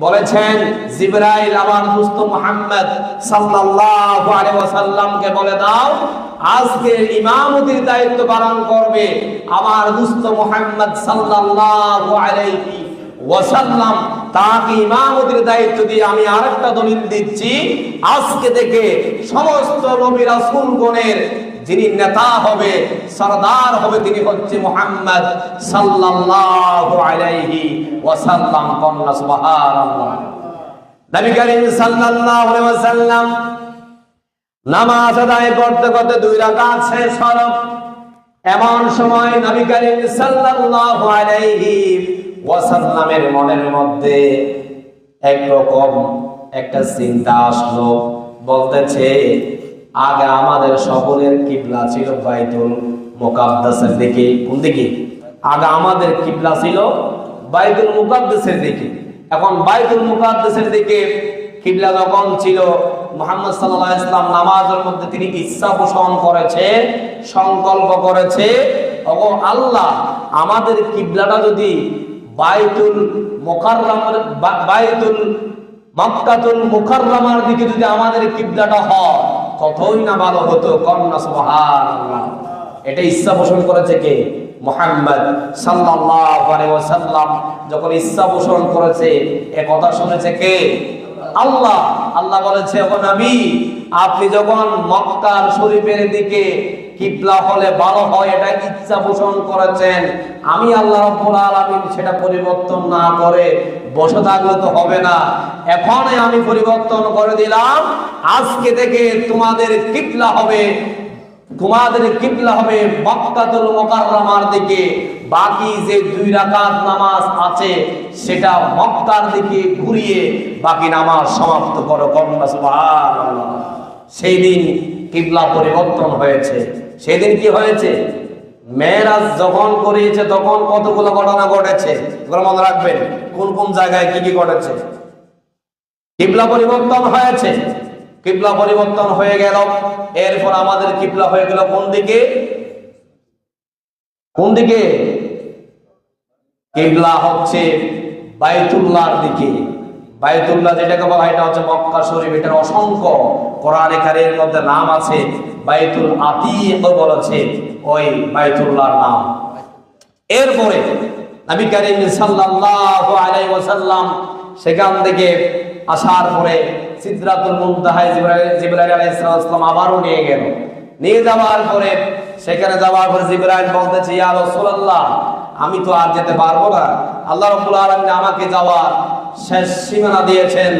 বলেছেন, জিবরাইল আমার দোস্ত মুহাম্মদ সাল্লাল্লাহু আলাইহি ওয়াসাল্লামকে বলে দাও, আজকে ইমামতির দায়িত্ব পালন করবে আমার দোস্ত মুহাম্মদ সাল্লাল্লাহু আলাইহি ওয়াসাল্লাম। তাকে ইমামতির দায়িত্ব দিয়ে আমি আরেকটা দলিল দিচ্ছি, আজকে থেকে সমস্ত নবী রাসূলগণের যিনি নেতা হবে, সরদার হবে, তিনি হচ্ছে মুহাম্মদ সাল্লাল্লাহু আলাইহি ওয়াসাল্লাম। কন্যা সুবহানাল্লাহ। নবী করিম সাল্লাল্লাহু আলাইহি ওয়াসাল্লাম নামাজ আদায় করতে করতে 2 রাকাত শেষ হলো। এমন সময় নবী করিম সাল্লাল্লাহু আলাইহি ওয়াসাল্লামের মনের মধ্যে একরকম একটা চিন্তা আসলো, বলতেছে আগে আমাদের সকলের কিবলা ছিল বাইতুল মুকাদ্দাসের দিকে। কোন দিকে? আগে আমাদের কিবলা ছিল বাইতুল মুকাদ্দাসের দিকে। এখন বাইতুল মুকাদ্দাসের দিকে কিবলা যখন ছিল, মুহাম্মদ সাল্লাল্লাহু আলাইহি ওয়াসাল্লাম নামাজের মধ্যে তিনি ইচ্ছা পোষণ করেছে, সংকল্প করেছে, ওগো আল্লাহ, আমাদের কিবলাটা যদি বাইতুল মুকাররমের বাইতুল মক্কাতুল মুকাররমার দিকে যদি আমাদের কিবলাটা হয় কতই না ভালো হতো। কন্যা সুবহানাল্লাহ। এটা ইচ্ছা পোষণ করেছে কে? মুহাম্মদ সাল্লাল্লাহু আলাইহি ওয়াসাল্লাম। যখন ইচ্ছা পোষণ করেছে, এ কথা শুনেছে কে? আল্লাহ। আল্লাহ বলেছে, ও নবী, আপনি যখন মক্কার শরীফের দিকে কিবলা হলে ভালো হয় এটা ইচ্ছা পোষণ করেছেন, আমি আল্লাহ রাব্বুল আলামিন সেটা পরিবর্তন না করে বসে থাকলে তো হবে না। এখনই আমি পরিবর্তন করে দিলাম, আজকে থেকে তোমাদের কিবলা হবে মক্কাতুল মুকাররমার দিকে। বাকি যে 2 রাকাত নামাজ আছে সেটা মক্কার দিকে ঘুরিয়ে বাকি নামাজ সমাপ্ত করো। কন্যা সুবহানাল্লাহ। সেই দিন কিবলা পরিবর্তন হয়েছে। সেদিন কি হয়েছে? মেরাজ যখন করিয়েছে তখন কতগুলো ঘটনা ঘটেছে, এগুলো মনে রাখবেন। কোন কোন জায়গায় কি কি ঘটেছে? কিবলা পরিবর্তন হয়েছে। কিবলা পরিবর্তন হয়ে গেল, এরপর আমাদের কিবলা হয়ে গেল কোন দিকে? কোন দিকে? কিবলা হচ্ছে বাইতুল্লাহর দিকে। বাইতুল্লাহ যেটাকে বলা হয় এটা হচ্ছে মক্কা শরীফ। এটার অসংখ্য কোরআনে কারীমের মধ্যে নাম আছে। বাইতুল আতীক বলেছে ওই বাইতুল্লাহর নাম। এরপরে নবী করিম সাল্লাল্লাহু আলাইহি ওয়াসাল্লাম সেখান থেকে আসার পরে সিদরাতুল মুনতাহায় জিবরাইল আলাইহিস সালাম আবারও নিয়ে গেল। নিয়ে যাওয়ার পরে সেখানে যাওয়ার পরে জিবরাইল বলতেছে, ইয়া রাসূলুল্লাহ, আমি তো আর যেতে পারবো না। আল্লাহ রাব্বুল আলামিন আমাকে যাওয়ার শেষ সীমানা দিয়েছেন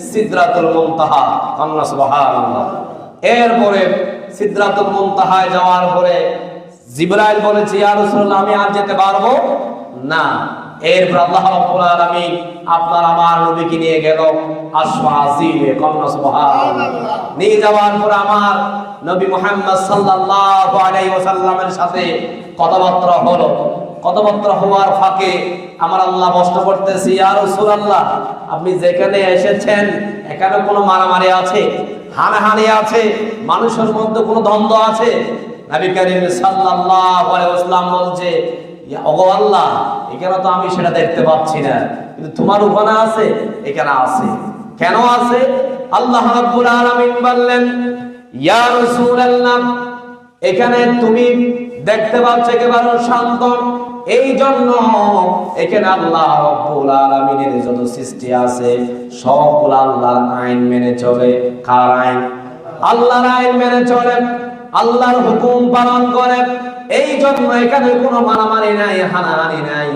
সিদরাতুল মুনতাহা। আল্লাহ সুবহানাল্লাহ। এরপরে সিদরাতুল মুনতাহায় যাওয়ার পরে জিবরাইল বলেছে, ইয়া রাসূলুল্লাহ, আমি আর যেতে পারবো না। এরপর আল্লাহ রাব্বুল আলামিন আপনার আমার নবীকে নিয়ে গেল আসফাজিলে, কন্যা সুবহানাল্লাহ। নিয়ে যাওয়ার পর আমার নবী মুহাম্মদ সাল্লাল্লাহু আলাইহি ওয়াসাল্লামের সাথে কথাবার্তা হলো। কথাবার্তা হওয়ার ফাঁকে আমার আল্লাহ প্রশ্ন করতেছি, ইয়া রাসূলুল্লাহ, আপনি যেখানে এসেছেন এখানে কোনো মারামারি আছে, হানাহানি আছে, মানুষের মধ্যে কোনো দ্বন্দ্ব আছে? নবী করিম সাল্লাল্লাহু আলাইহি ওয়াসাল্লাম বলছে, ইয়া আল্লাহ, এখানে তো আমি সেটা দেখতে পাচ্ছি না, কিন্তু তোমার ওখানে আছে? এখানে আছে। কেন আছে? আল্লাহ রাব্বুল আলামিন বললেন, ইয়া রাসূলুল্লাহ, এখানে তুমি দেখতে পাচ্ছ একেবারে শান্ত, এই জন্য এখানে আল্লাহ রাব্বুল আলামিনের যত সৃষ্টি আছে সবগুলো আল্লাহর আইন মেনে চলে। কার আইন? আল্লাহর আইন মেনে চলে, আল্লাহর হুকুম পালন করে। এই জন্য এখানে কোনো মারামারি নাই, হানাহানি নাই।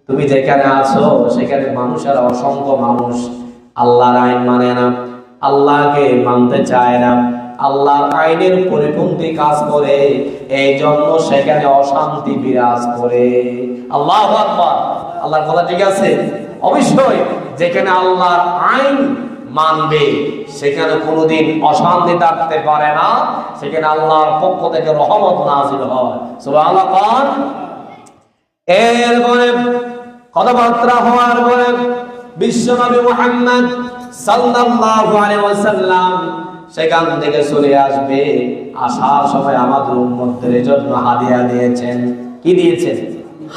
তুমি যেখানে আছো সেখানে মানুষের অসংখ্য মানুষ আল্লাহর আইন মানে না, আল্লাহকে মানতে চায় না, আল্লাহর আইনের পরিপন্থী কাজ করে। এই জন্য সেখানে অশান্তি বিরাজ করে। আল্লাহু আকবার। আল্লাহর কথা ঠিক আছে? অবশ্যই যেখানে আল্লাহর আইন মানবে সেখানে কোনোদিন অশান্তি থাকতে পারে না, সেখানে আল্লাহর পক্ষ থেকে রহমত নাযিল হয়। সুবহানাল্লাহ। এরপরে কথাবার্তা হওয়ার পরে বিশ্বনবী মুহাম্মদ সাল্লাল্লাহু আলাইহি ওয়াসাল্লাম সেখান থেকে চলে আসবে। আসার সময় আমাদের উম্মতদের জন্য হাদিয়া দিয়েছেন। কি দিয়েছেন?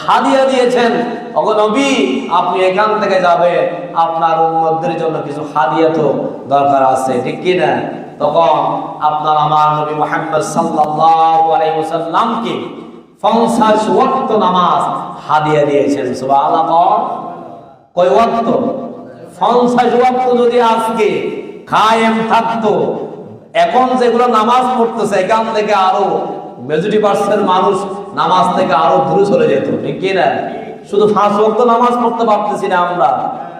হাদিয়া দিয়েছেন। ওগো নবী, আপনি এখান থেকে যাবেন, আপনার উম্মতদের জন্য কিছু হাদিয়া তো দরকার আছে, ঠিক কি না? তখন আপনার আমার নবী মুহাম্মদ সাল্লাল্লাহু আলাইহি ওয়াসাল্লামকে 50 ওয়াক্ত নামাজ হাদিয়া দিয়েছেন। সুবহানাল্লাহ। কয় ওয়াক্ত? 50 ওয়াক্ত যদি আজকে কায়েম থাকতো, এখন যেগুলো নামাজ পড়তেছে এখান থেকে আরো মেজরিটি পার্সেন্ট মানুষ নামাজ থেকে আরো দূরে চলে যেত, ঠিক কি না? শুধু 5 ওয়াক্ত নামাজ পড়তে পারতেছি না আমরা,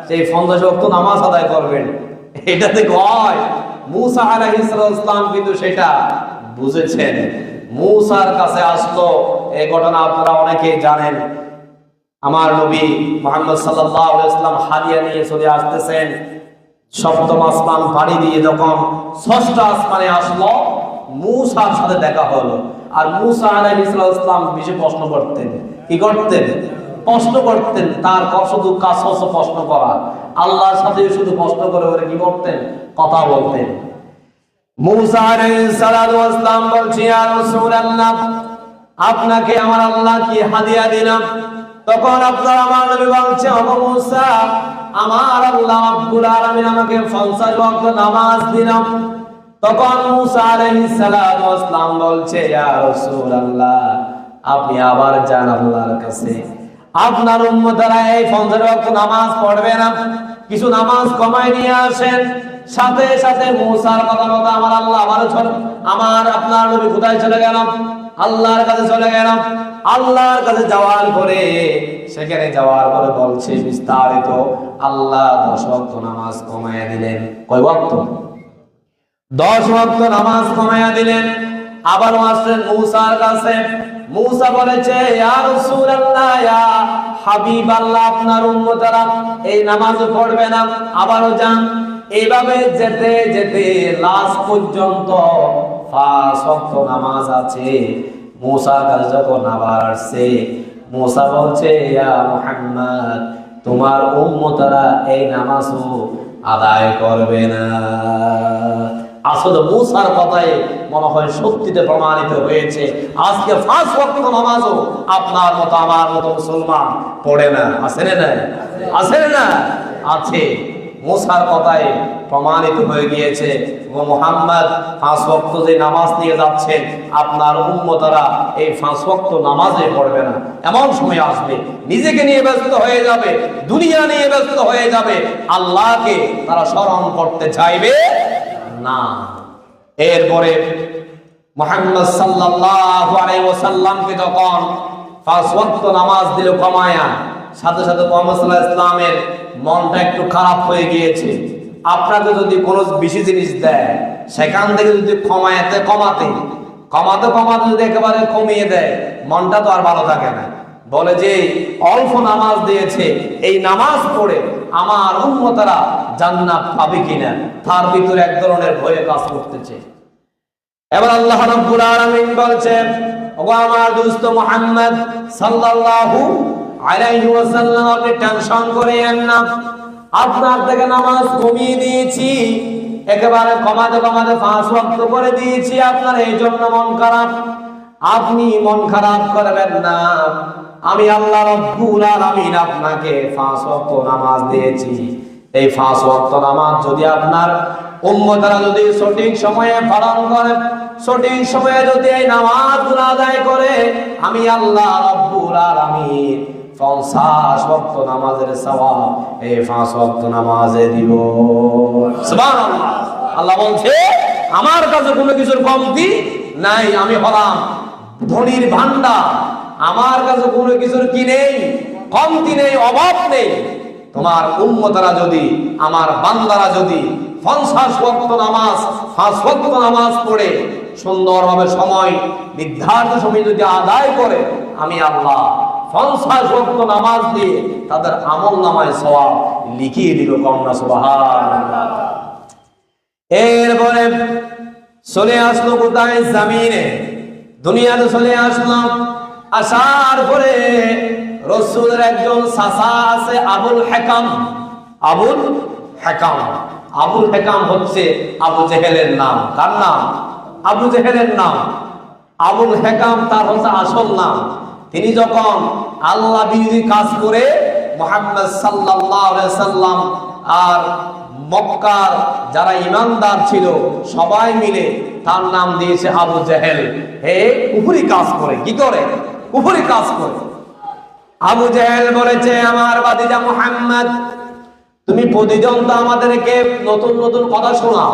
সেই 50 ওয়াক্ত নামাজ আদায় করবেন, এটাতে হয়। মূসা আলাইহিস সালাম কিন্তু সেটা বুঝেছেন। মূসার কাছে আসলো, এই ঘটনা আপনারা অনেকেই জানেন। আমার নবী মুহাম্মদ সাল্লাল্লাহু আলাইহি ওয়াসাল্লাম হাদিয়া নিয়ে চলে আসতেছেন। সপ্তম আসমান পাড়ি দিয়ে যখন ষষ্ঠ আসমানে আসলো, মূসার সাথে দেখা হলো। আর মূসা আলাইহিস সালাম বেশি প্রশ্ন করতেন। কি করতেন? প্রশ্ন করতেন। তার শুধু কাজ হচ্ছে প্রশ্ন করা, আল্লাহর সাথে শুধু প্রশ্ন করে ওরে কি করতেন? কথা বলতেন। মূসা আলাইহিস সালাম বলছে, ইয়া রাসূলুল্লাহ, আপনাকে আমার আল্লাহ কি হাদিয়া দিলাম? তখন আপনার আমার নবী বলছে, ওগো মূসা, আমার আল্লাহ রাব্বুল আলামিন আমাকে 50 ওয়াক্ত নামাজ দিলাম। তখন মূসা আলাইহিস সালাম বলছে, ইয়া রাসূলুল্লাহ, আপনি আবার যান আল্লাহর কাছে, আপনার উম্মতরা এই 50 ওয়াক্ত নামাজ পড়বে না, কিছু নামাজ কমায় নিয়ে আসেন। সাথে সাথে মূসার কথা মতো আমার আল্লাহ আমার আপনার নবী কোথায় চলে গেলাম? আল্লাহর কাছে চলে গেলাম। আল্লাহর কাছে যাওয়ার পরে সেখানে যাওয়ার পরে বলছে বিস্তারিত, আল্লাহ 10 ওয়াক্ত নামাজ কমায়া দিলেন। কয় ওয়াক্ত? 10 ওয়াক্ত নামাজ কমায়া দিলেন। আবার আসলেন মূসার কাছে। মূসা বলেছে, ইয়া রাসূলুল্লাহ, ইয়া হাবিবাল্লাহ, আপনার উম্মতরা এই নামাজ পড়বে না, আবারও যান। এইভাবে যেতে যেতে লাস্ট পর্যন্ত 5 ওয়াক্ত নামাজ আছে। মূসার কাছে যখন আবার আসছে, মূসা বলছে, ইয়া মুহাম্মদ, তোমার উম্মতরা এই নামাজও আদায় করবে না। আসলে মূসার কথাই মনে হয় সত্যিতে প্রমাণিত হয়েছে। আজকে 5 ওয়াক্ত নামাজও আপনার মতো আমার মতো মুসলমান পড়ে না। আছে না? আছে না? আছে। মূসার কথাই প্রমাণিত হয়ে গিয়েছে। ও মুহাম্মদ, 5 ওয়াক্ত যে নামাজ নিয়ে যাচ্ছেন, আপনার উম্মতরা এই 5 ওয়াক্ত নামাজে পড়বে না। এমন সময় আসবে নিজেকে নিয়ে ব্যস্ত হয়ে যাবে, দুনিয়া নিয়ে ব্যস্ত হয়ে যাবে, আল্লাহকে তারা স্মরণ করতে চাইবে না। এরপরে মুহাম্মদ সাল্লাল্লাহু আলাইহি ওয়াসাল্লামকে যখন 5 ওয়াক্ত নামাজ দিল কমায়া, সাথে সাথে মুহাম্মদ সাল্লাল্লাহু আলাইহি ওয়াসাল্লামের মনটা একটু খারাপ হয়ে গিয়েছে। আপনাকে যদি কোনো বেশি জিনিস দেয়, সেখান থেকে যদি কমাতে যদি একেবারে কমিয়ে দেয়, মনটা তো আর ভালো থাকে না। বলে যে অল্প নামাজ দিয়েছে, এই নামাজ পড়ে আমার উম্মতরা জান্নাত পাবে কিনা, তার ভিতরে এক ধরনের ভয়ে কাজ করতেছে। এবার আল্লাহ রাব্বুল আলামিন বলছেন, ওগো আমার দোস্ত মুহাম্মদ সাল্লাল্লাহু আলাইহি ওয়াসাল্লাম, আপনি টেনশন করেন না, আপনার থেকে নামাজ কমিয়ে দিয়েছি, একেবারে কমাতে 5 ওয়াক্ত করে দিয়েছি, আপনার এই জন্য মন খারাপ। আপনি মন খারাপ করবেন না, আমি আল্লাহ রাব্বুল আলামিন আপনাকে 5 ওয়াক্ত নামাজ দিয়েছি। এই 5 ওয়াক্ত নামাজ যদি আপনার উম্মতরা যদি সঠিক সময়ে পালন করে, সঠিক সময়ে যদি এই নামাজগুলো আদায় করে, আমি আল্লাহ রাব্বুল আলামিন 50 ওয়াক্ত নামাজের সওয়াব এই 5 ওয়াক্ত নামাজে দিব। সুবহানাল্লাহ। আল্লাহ বলছে আমার কাছে কোনো কিছুর কমতি নাই, আমি হলাম ধনির ভান্ডার, আমার কাছে কোনো কিছুর কি নেই, কমতি নেই, অভাব নেই। তোমার উম্মতরা যদি, আমার বান্দারা যদি 50 ওয়াক্ত নামাজ 5 ওয়াক্ত নামাজ পড়ে সুন্দরভাবে সময় নির্ধারিত সময় যদি আদায় করে, আমি আল্লাহ 50 ওয়াক্ত নামাজ দিয়ে তাদের আমল নামায় সওয়াব লিখিয়ে দিল। কন্যা সুবহানাল্লাহ। এরপরে চলে আসলো কোথায়? জমিনে, দুনিয়াতে চলে আসলাম। আসার পরে রাসূলের একজন চাচা আছে, আবুল হেকাম। আবুল হেকাম, আবুল হেকাম হচ্ছে আবু জেহেলের নাম। কার নাম? আবু জেহেলের নাম। আবুল হেকাম তার হচ্ছে আসল নাম। তিনি যখন আল্লাহ বিরোধী কাজ করে মুহাম্মদ সাল্লাল্লাহু আলাইহি সাল্লাম আর মক্কার যারা ইমানদার ছিল সবাই মিলে তার নাম দিয়েছে আবু জেহেল। হে কুফরি কাজ করে। কি করে? কুফরি কাজ করে। আবু জেহেল বলেছে, আমার ভাতিজা মুহাম্মদ, তুমি প্রতিদিন তো আমাদেরকে নতুন নতুন কথা শোনাও,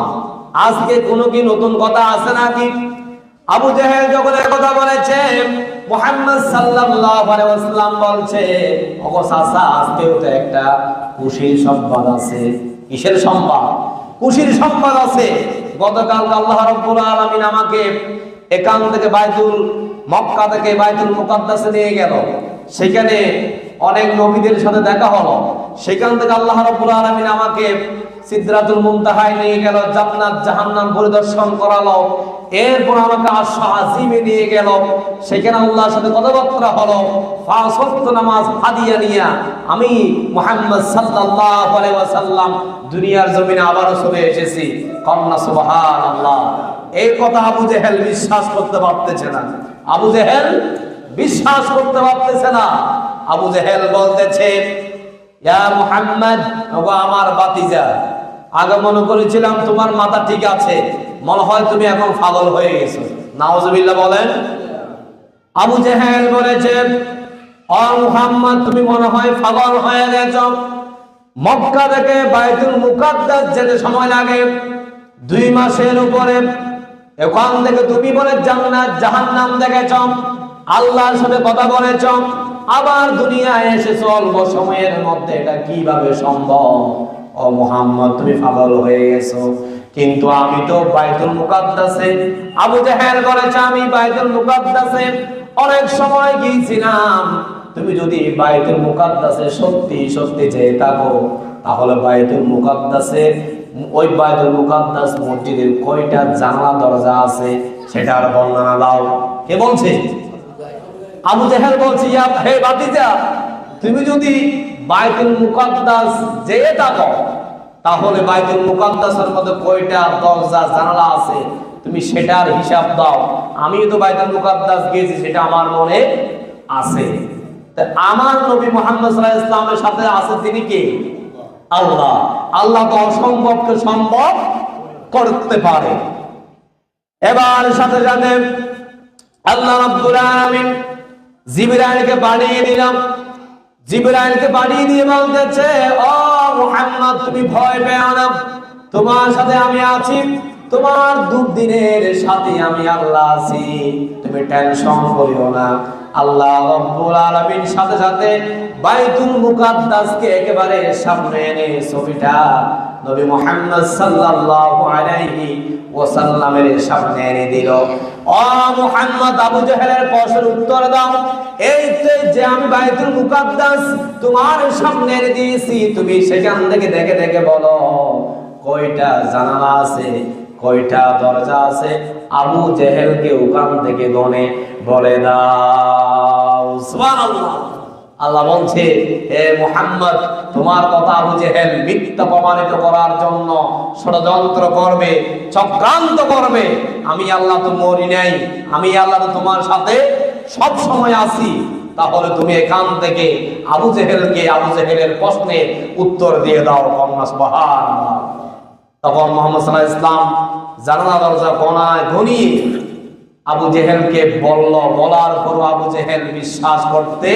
আজকে কোনো কি নতুন কথা আছে নাকি? আবু জেহেল যখন এই কথা বলেছে, মুহাম্মদ সাল্লাল্লাহু আলাইহি ওয়াসাল্লাম বলছে, ওগো চাচা, আজকেও তো একটা খুশির সংবাদ আছে। কিসের সংবাদ? খুশির সংবাদ আছে। গতকাল আল্লাহ রাব্বুল আলামিন আমাকে এখান থেকে মক্কা থেকে বাইতুল মুকাদ্দাসে নিয়ে গেল। সেখানে অনেক নবীদের সাথে দেখা হলো। সেখান থেকে আল্লাহ রাব্বুল আলামিন আমাকে সিদরাতুল মুনতাহায় নিয়ে গেল, জান্নাত জাহান্নাম পরিদর্শন করালো। এরপর আমাকে আরশ আজিমে নিয়ে গেল, সেখানে আল্লাহর সাথে কথাবার্তা হলো। 5 ওয়াক্ত নামাজ হাদিয়া নিয়া আমি মুহাম্মদ সাল্লাল্লাহু আলাইহি ওয়াসাল্লাম দুনিয়ার জমিনে আবারো চলে এসেছি। কন্যা সুবহানাল্লাহ। এই কথা আবু জেহেল বিশ্বাস করতে পারতেছে না। আবু জেহেল বিশ্বাস করতে পারতেছে না। আবু জেহেল বলতেছে, ইয়া মুহাম্মদ, ওগো আমার ভাতিজা, আগে মনে করেছিলাম তোমার মাথা ঠিক আছে, মনে হয় তুমি এখন পাগল হয়ে গেছো। নাউজুবিল্লাহ বলেন। আবু জেহেল বলেছে, ও মুহাম্মদ, তুমি মনে হয় পাগল হয়ে গেছো। মক্কা থেকে বাইতুল মুকাদ্দাস যেতে সময় লাগে 2 মাসের উপরে। এখন থেকে তুমি বলে জান্নাত জাহান্নাম দেখেছো, আল্লাহর সাথে কথা বলেছো, আবার দুনিয়ায় এসেছো অল্প সময়ের মধ্যে, এটা কিভাবে সম্ভব? ও মুহাম্মদ, তুমি পাগল হয়ে গেছো। কিন্তু আমি তো বাইতুল মুকাদ্দাসে, আবু জেহেল বলেছে, আমি বাইতুল মুকাদ্দাসে অনেক সময় গিয়েছিলাম। তুমি যদি বাইতুল মুকাদ্দাসে সত্যি সত্যি যেয়ে থাকো, তাহলে বাইতুল মুকাদ্দাসে, ওই বাইতুল মুকাদ্দাস মসজিদের কয়টা জানালা দরজা আছে সেটার বর্ণনা দাও। কে বলছে? আবু জেহেল বলছে, ইয়া হে ভাতিজা, তুমি যদি বাইতুল মুকাদ্দাস যেয়ে থাকো, তাহলে বাইতুল মুকাদ্দাসের মধ্যে কয়টা দরজা জানালা আছে তুমি সেটার হিসাব দাও। আমিও তো বাইতুল মুকাদ্দাস গিয়েছি, সেটা আমার মনে আছে। আমার নবী মুহাম্মদ সাল্লাল্লাহু আলাইহি ওয়াসাল্লামের সাথে আছে তিনি কে? আল্লাহ। আল্লাহ তো অসম্ভবকে সম্ভব করতে পারে। এবার সাথে সাথে আল্লাহ রাব্বুল আলামিন জিবরাইলকে পাঠিয়ে দিলাম। জিবরাইলকে পাঠিয়ে দিয়ে বলতেছে, ও মুহাম্মদ, তুমি ভয় পেও না, তোমার সাথে আমি আছি, তোমার দুর্দিনের সাথে আমি আল্লাহ আছি, তুমি টেনশন করিও না। আল্লাহ রাব্বুল আলামিন সাথে সাথে বাইতুল মুকাদ্দাসকে একেবারে সামনে এনে ছবিটা নবী মুহাম্মদ সাল্লাল্লাহু আলাইহি ওয়াসাল্লামের সামনে এনে দিল। ও মুহাম্মদ, আবু জেহেলের প্রশ্নের উত্তর দাও। এই যে আমি বাইতুল মুকাদ্দাস তোমার সামনে এনে দিয়েছি, তুমি সেখান থেকে দেখে দেখে বলো কয়টা জানালা আছে, কয়টা দরজা আছে। আবু জেহেলকে ওখান থেকে গনে বলে দাও। সুবহানাল্লাহ। আল্লাহ বলছে, হে মুহাম্মদ, তোমার কথা আবু জেহেল মিথ্যা প্রমাণিত করার জন্য ষড়যন্ত্র করবে, চক্রান্ত করবে। আমি আল্লাহ তো মরি নাই, আমি আল্লাহ তো তোমার সাথে সব সময় আছি। তাহলে তুমি এখান থেকে আবু জেহেলকে আবু জেহেলের প্রশ্নের উত্তর দিয়ে দাও। কন্যা সুবহানাল্লাহ। তখন মুহাম্মদ সাল্লাল্লাহু আলাইহি ওয়াসাল্লাম জানালা দরজা কোনায় ঘনিয়ে আবু জেহেলকে বলার পর আবু জেহেল বিশ্বাস করতে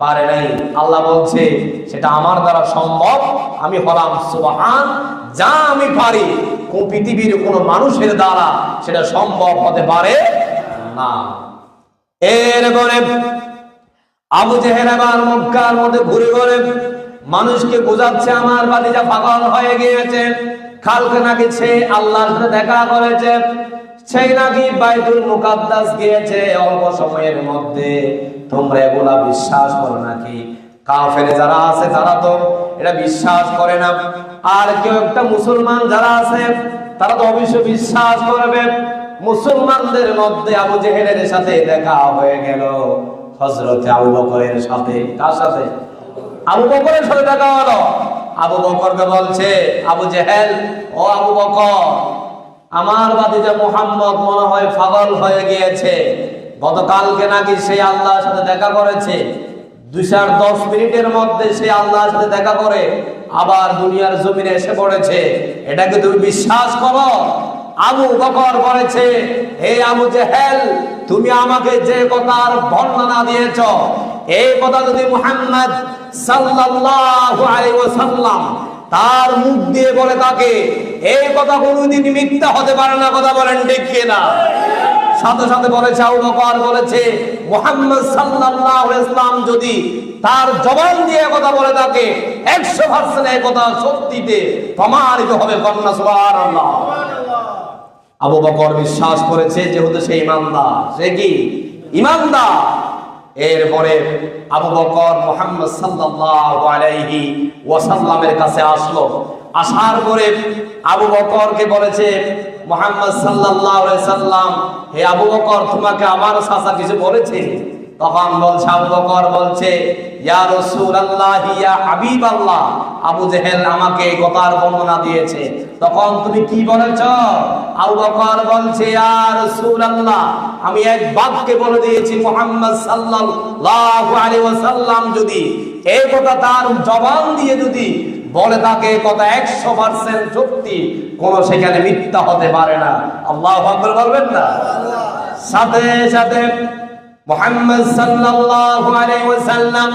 পারে নাই। আল্লাহ বলছে, সেটা আমার দ্বারা সম্ভব। আমি হলাম সুবহান, যা আমি পারি পৃথিবীর কোন মানুষের দ্বারা সেটা সম্ভব হতে পারে না। এরপরে আবু জেহেল আবার মক্কার মধ্যে ঘুরে ঘুরে মানুষকে বোঝাচ্ছে আমার ভাতিজা পাগল হয়ে গিয়েছে, কালকে নাকি সে আল্লাহর সাথে দেখা করেছে, সেই নাকি বাইতুল মুকাদ্দাস গিয়েছে অল্প সময়ের মধ্যে। তোমরা এগুলা বিশ্বাস করো নাকি? কাফের যারা আছে তারা তো এটা বিশ্বাস করে না, আর কেউ একটা মুসলমান যারা আছে তারা তো অবশ্যই বিশ্বাস করবে। মুসলমানদের মধ্যে আবু জেহেলের সাথে দেখা হয়ে গেল হযরত আবু বকরের সাথে। কার সাথে? আবু বকরের সাথে দেখা হলো। আবু বকরকে বলছে আবু জেহেল, ও আবু বকর, আমার ভাতিজা মুহাম্মদ মনে হয় পাগল হয়ে গিয়েছে। গতকালকে নাকি সে আল্লাহর সাথে দেখা করেছে, 2-10 মিনিটের মধ্যে সে আল্লাহর সাথে দেখা করে আবার দুনিয়ার জমিনে এসে পড়েছে। এটাকে তুমি বিশ্বাস করো? আবু বকর বলেছে, হে আবু জেহেল, তুমি আমাকে যে কথার বর্ণনা দিয়েছ, এই কথা যদি মুহাম্মদ সাল্লাল্লাহু আলাইহি ওয়াসাল্লাম তার মুখ দিয়ে বলে থাকে, এই কথা কোনোদিন মিথ্যা হতে পারে না। কথা বলেন ঠিক কিনা? সাথে সাথে বলেছে আবু বকর বলেছে, মুহাম্মদ সাল্লাল্লাহু আলাইহি ওয়াসাল্লাম যদি তার জবান দিয়ে কথা বলে থাকে 100% এই কথা সত্যিতে প্রমাণিত হবে। কন্যা সুবহানাল্লাহ। আবু বকর বিশ্বাস করেছে যেহেতু সে ইমানদার। সে কি ইমানদার? এরপরে আবু বকর মুহাম্মদ সাল্লাল্লাহু আলাইহি ওয়াসাল্লামের কাছে আসলো। আসার পরে আবু বকরকে বলেছে মুহাম্মদ সাল্লাল্লাহু আলাইহি সাল্লাম, হে আবু বকর, তোমাকে আমার চাচা কিছু বলেছে? তখন বলছে আবু বকর বলছে, ইয়া রাসূলুল্লাহ, ইয়া হাবিবাল্লাহ, আবু জেহেল আমাকে এই কথার বর্ণনা দিয়েছে। তখন তুমি কি বলেছ? আবু বকর বলছে, ইয়া রাসূলুল্লাহ, আমি এক বাক্যে বলে দিয়েছি, মুহাম্মদ সাল্লাল্লাহু আলাইহি ওয়াসাল্লাম যদি এই কথা তার জবান দিয়ে যদি বলে তাকে কথা 100% সত্যি, কোন সেখানে মিথ্যা হতে পারে না। আল্লাহু আকবার বলবেন না? সাথে সাথে মুহাম্মদ সাল্লাল্লাহু আলাইহি ওয়াসাল্লাম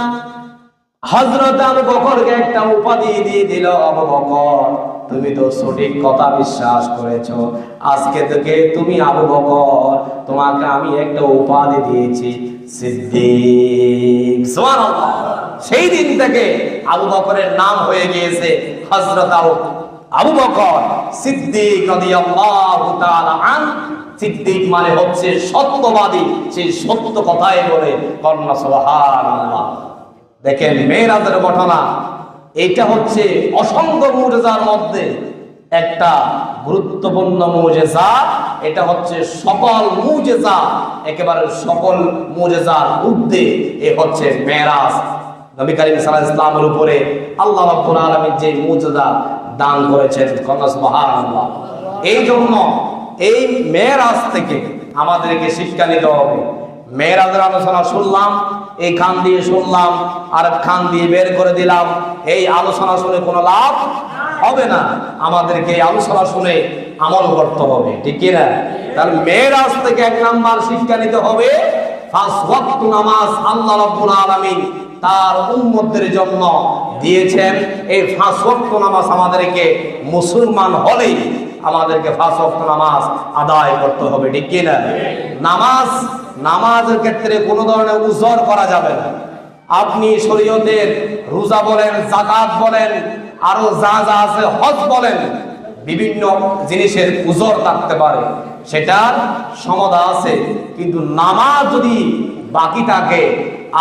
হযরত আবু বকরকে একটা উপাধি দিয়ে দিল। আবু বকর, তুমি তো সঠিক কথা বিশ্বাস করেছো, আজকে থেকে তুমি আবু বকর, তোমাকে আমি একটা উপাধি দিয়েছি, সিদ্দিক। সুবহানাল্লাহ। সেই দিন থেকে আবু বকরের নাম হয়ে গিয়েছে হযরত আবু বকর সিদ্দিক রাদিয়াল্লাহু তাআলা আনহু। সিদ্দিক মানে হচ্ছে সত্যবাদী, সেই সত্য কথাই বলে। কন্যা সুবহানাল্লাহ। দেখেন মেরাজের ঘটনা, এটা হচ্ছে অসংখ্য মুজিজার মধ্যে একটা গুরুত্বপূর্ণ মুজিজা। এটা হচ্ছে সকল মুজিজা, একেবারে সকল মুজিজার ঊর্ধ্বে এ হচ্ছে মেরাজ। নবী করিম সাল্লাল্লাহু আলাইহি ওয়াসাল্লামের উপরে আল্লাহ রাব্বুল আলামিন যে মুজিজা দান করেছেন, কন্যা সুবহানাল্লাহ। এই জন্য এই মেরাজ থেকে আমাদেরকে শিক্ষা নিতে হবে। মেরাজের আলোচনা শুনলাম, এই কান দিয়ে শুনলাম আর কান দিয়ে বের করে দিলাম, এই আলোচনা শুনে কোনো লাভ হবে না। আমাদেরকে এই আলোচনা শুনে আমল করতে হবে, ঠিক কি না? তাহলে মেরাজ থেকে 1 নাম্বার শিক্ষা নিতে হবে, 5 ওয়াক্ত নামাজ আল্লাহ রাব্বুল আলামিন তার উম্মতদের জন্য দিয়েছেন। এই 5 ওয়াক্ত নামাজ আমাদেরকে মুসলমান হলেই আমাদেরকে 5 ওয়াক্ত নামাজ আদায় করতে হবে, ঠিক কি না? নামাজের ক্ষেত্রে কোনো ধরনের উজর করা যাবে না। আপনি শরীয়তের রোজা বলেন, যাকাত বলেন, আরো যা যা আছে, হজ বলেন, বিভিন্ন জিনিসের উজর থাকতে পারে, সেটার সমাধা আছে। কিন্তু নামাজ যদি বাকি থাকে,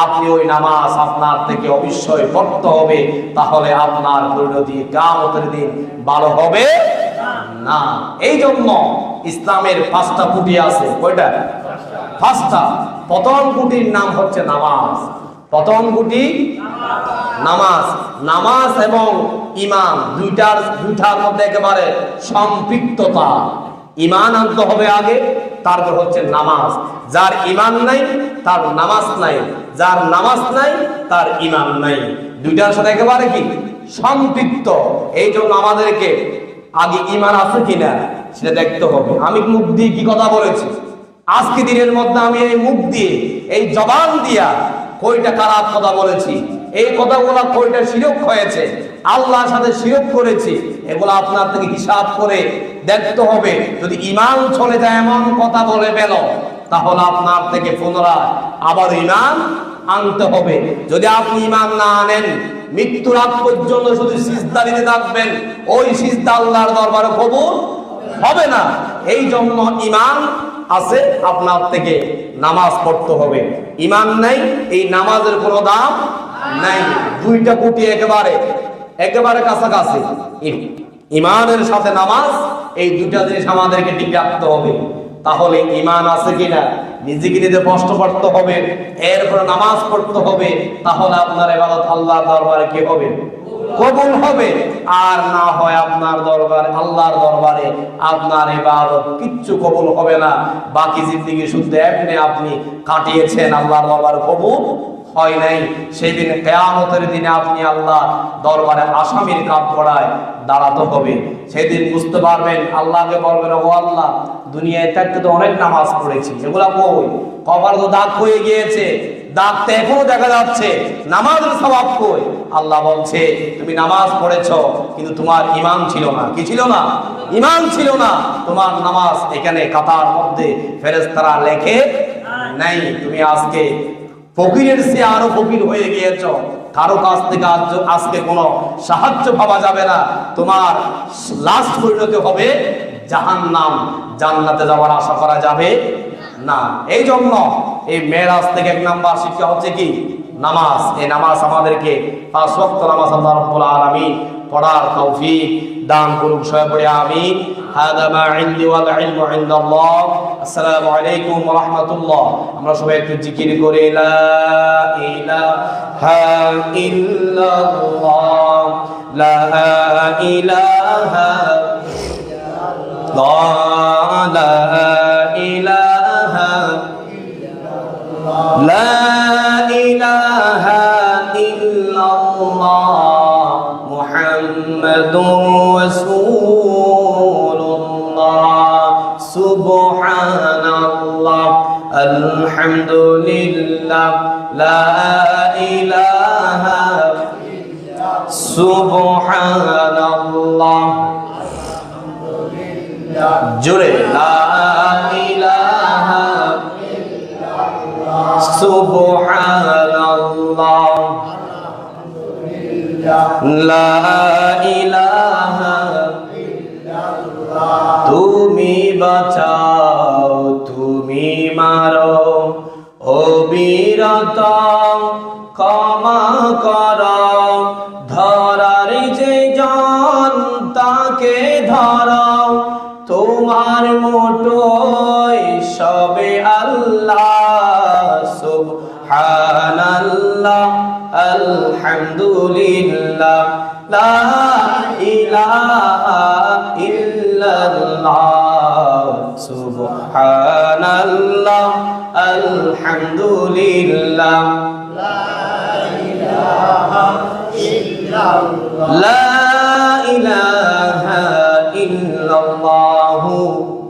আপনি ওই নামাজ আপনার থেকে অবশ্যই পড়তে হবে, তাহলে আপনার পরিণতি কিয়ামতের দিন ভালো হবে না। এই জন্য ইসলামের 5টা খুঁটি আছে। কয়টা? 5টা। প্রথম খুঁটির নাম হচ্ছে নামাজ। প্রথম খুঁটি নামাজ। নামাজ এবং ঈমান দুইটার মধ্যে একেবারে সম্পৃক্ততা। ঈমান আনতে হবে আগে, তারপর হচ্ছে নামাজ। যার ঈমান নাই তার নামাজ নাই, যার নামাজ নাই তার ঈমান নাই। দুইটার সাথে একেবারে কি সম্পৃক্ত। এই জন্য আমাদেরকে আগে ঈমান আছে কিনা সেটা দেখতে হবে। আমি মুখ দিয়ে কি কথা বলেছি আজকে দিনের মধ্যে, আমি এই মুখ দিয়ে, এই জবান দিয়া কয়টা খারাপ কথা বলেছি, এই কথাগুলো কয়টা শিরক হয়েছে, আল্লাহর সাথে শিরক করেছি, এগুলো আপনার থেকে হিসাব করে দেখতে হবে। যদি ঈমান চলে যায় এমন কথা বলে পেল, তাহলে আপনার থেকে পুনরায় আবার ঈমান আনতে হবে। যদি আপনি ঈমান না আনেন, মৃত্যুর আগ পর্যন্ত শুধু সিজদা দিতে থাকবেন, ওই সিজদা আল্লাহর দরবারে কবুল হবে না। এই জন্য ঈমান আছে, আপনার থেকে নামাজ পড়তে হবে। ঈমান নাই, এই নামাজের কোনো দাম নাই। দুইটা খুঁটি একেবারে কাছাকাছি। ঈমানের সাথে নামাজ, এই দুইটা জিনিস আমাদেরকে ঠিক রাখতে হবে। তাহলে ঈমান আছে কিনা নিজেকে নিজে প্রশ্ন করতে হবে, এরপর নামাজ পড়তে হবে। তাহলে আপনার ইবাদত আল্লাহর দরবারে কি হবে? কবুল হবে। আর না হয় আপনার দরবারে, আল্লাহর দরবারে আপনার ইবাদত কিচ্ছু কবুল হবে না। বাকি জিন্দেগি শুদ্ধ আপনি কাটিয়েছেন, আল্লাহর দরবারে কবুল হয় নাই। সেই দিন কিয়ামতের দিনে আপনি আল্লাহ দরবারে আসামির কাঠ গড়ায় দাঁড়াতে হবে। সেদিন বুঝতে পারবেন, আল্লাহকে বলবেন, ও আল্লাহ, দুনিয়ায় থাকতে তো অনেক নামাজ পড়েছি, এগুলা কই? কপাল তো দাগ হয়ে গিয়েছে, দাগটা এখনো দেখা যাচ্ছে, নামাজের সওয়াব কই? আল্লাহ বলছে, তুমি নামাজ পড়েছো কিন্তু তোমার ঈমান ছিল না। কি ছিল না? ঈমান ছিল না। তোমার নামাজ এখানে খাতার মধ্যে ফেরেশতারা লেখে নাই। তুমি আজকে ফকিরের চেয়ে আরো ফকির হয়ে গিয়েছ। কারো কাছ থেকে আজকে কোনো সাহায্য পাওয়া যাবে না। তোমার লাস্ট পরিণতি হবে জাহান্নাম। জান্নাতে যাওয়ার আশা করা যাবে না। এই জন্য এই মেরাজ থেকে 1 নাম্বার শিক্ষা হচ্ছে কি? নামাজ। এই নামাজ আমাদেরকে 5 ওয়াক্ত নামাজ আল্লাহ রাব্বুল আলামিন পড়ার তৌফিক দান করুক। সবাই পড়ে আমিন। হাদা মা ইনদি ওয়াল ইলমু ইনদাল্লাহ। আসসালামু আলাইকুম ওয়া রাহমাতুল্লাহ। আমরা সবাই একটু জিকির করি, লা ইলাহা ইল্লাল্লাহ, লা ইলাহা ইল্লাল্লাহ, লা ইলাহা ইল্লাল্লাহ, লা ইলাহা ইল্লাল্লাহ, মুহাম্মাদুর রাসূলুল্লাহ, সুবহানাল্লাহ, আলহামদুলিল্লাহ, লা ইলাহা সুবহানাল্লাহ, জোরে লা ইলাহা সুবহানাল্লাহ, লা ইলাহা তুমি বাঁচাও, তুমি মারো, অবিরত ক্ষমা করো, ধরার যে জন তাকে ধরাও, তোমার মুঠোয় সবে আল্লাহ, সুবহানাল্লাহ, আলহামদুলিল্লাহ, লা ইলাহা ইল্লাল্লাহ, সুবহানাল্লাহ, আলহামদুলিল্লাহ, লা ইলাহা ইল্লাল্লাহ, লা ইলাহা ইল্লাল্লাহ,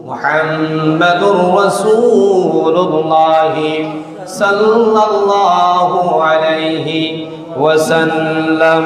মুহাম্মাদুর রাসূলুল্লাহ সাল্লাল্লাহু আলাইহি ওয়াসাল্লাম।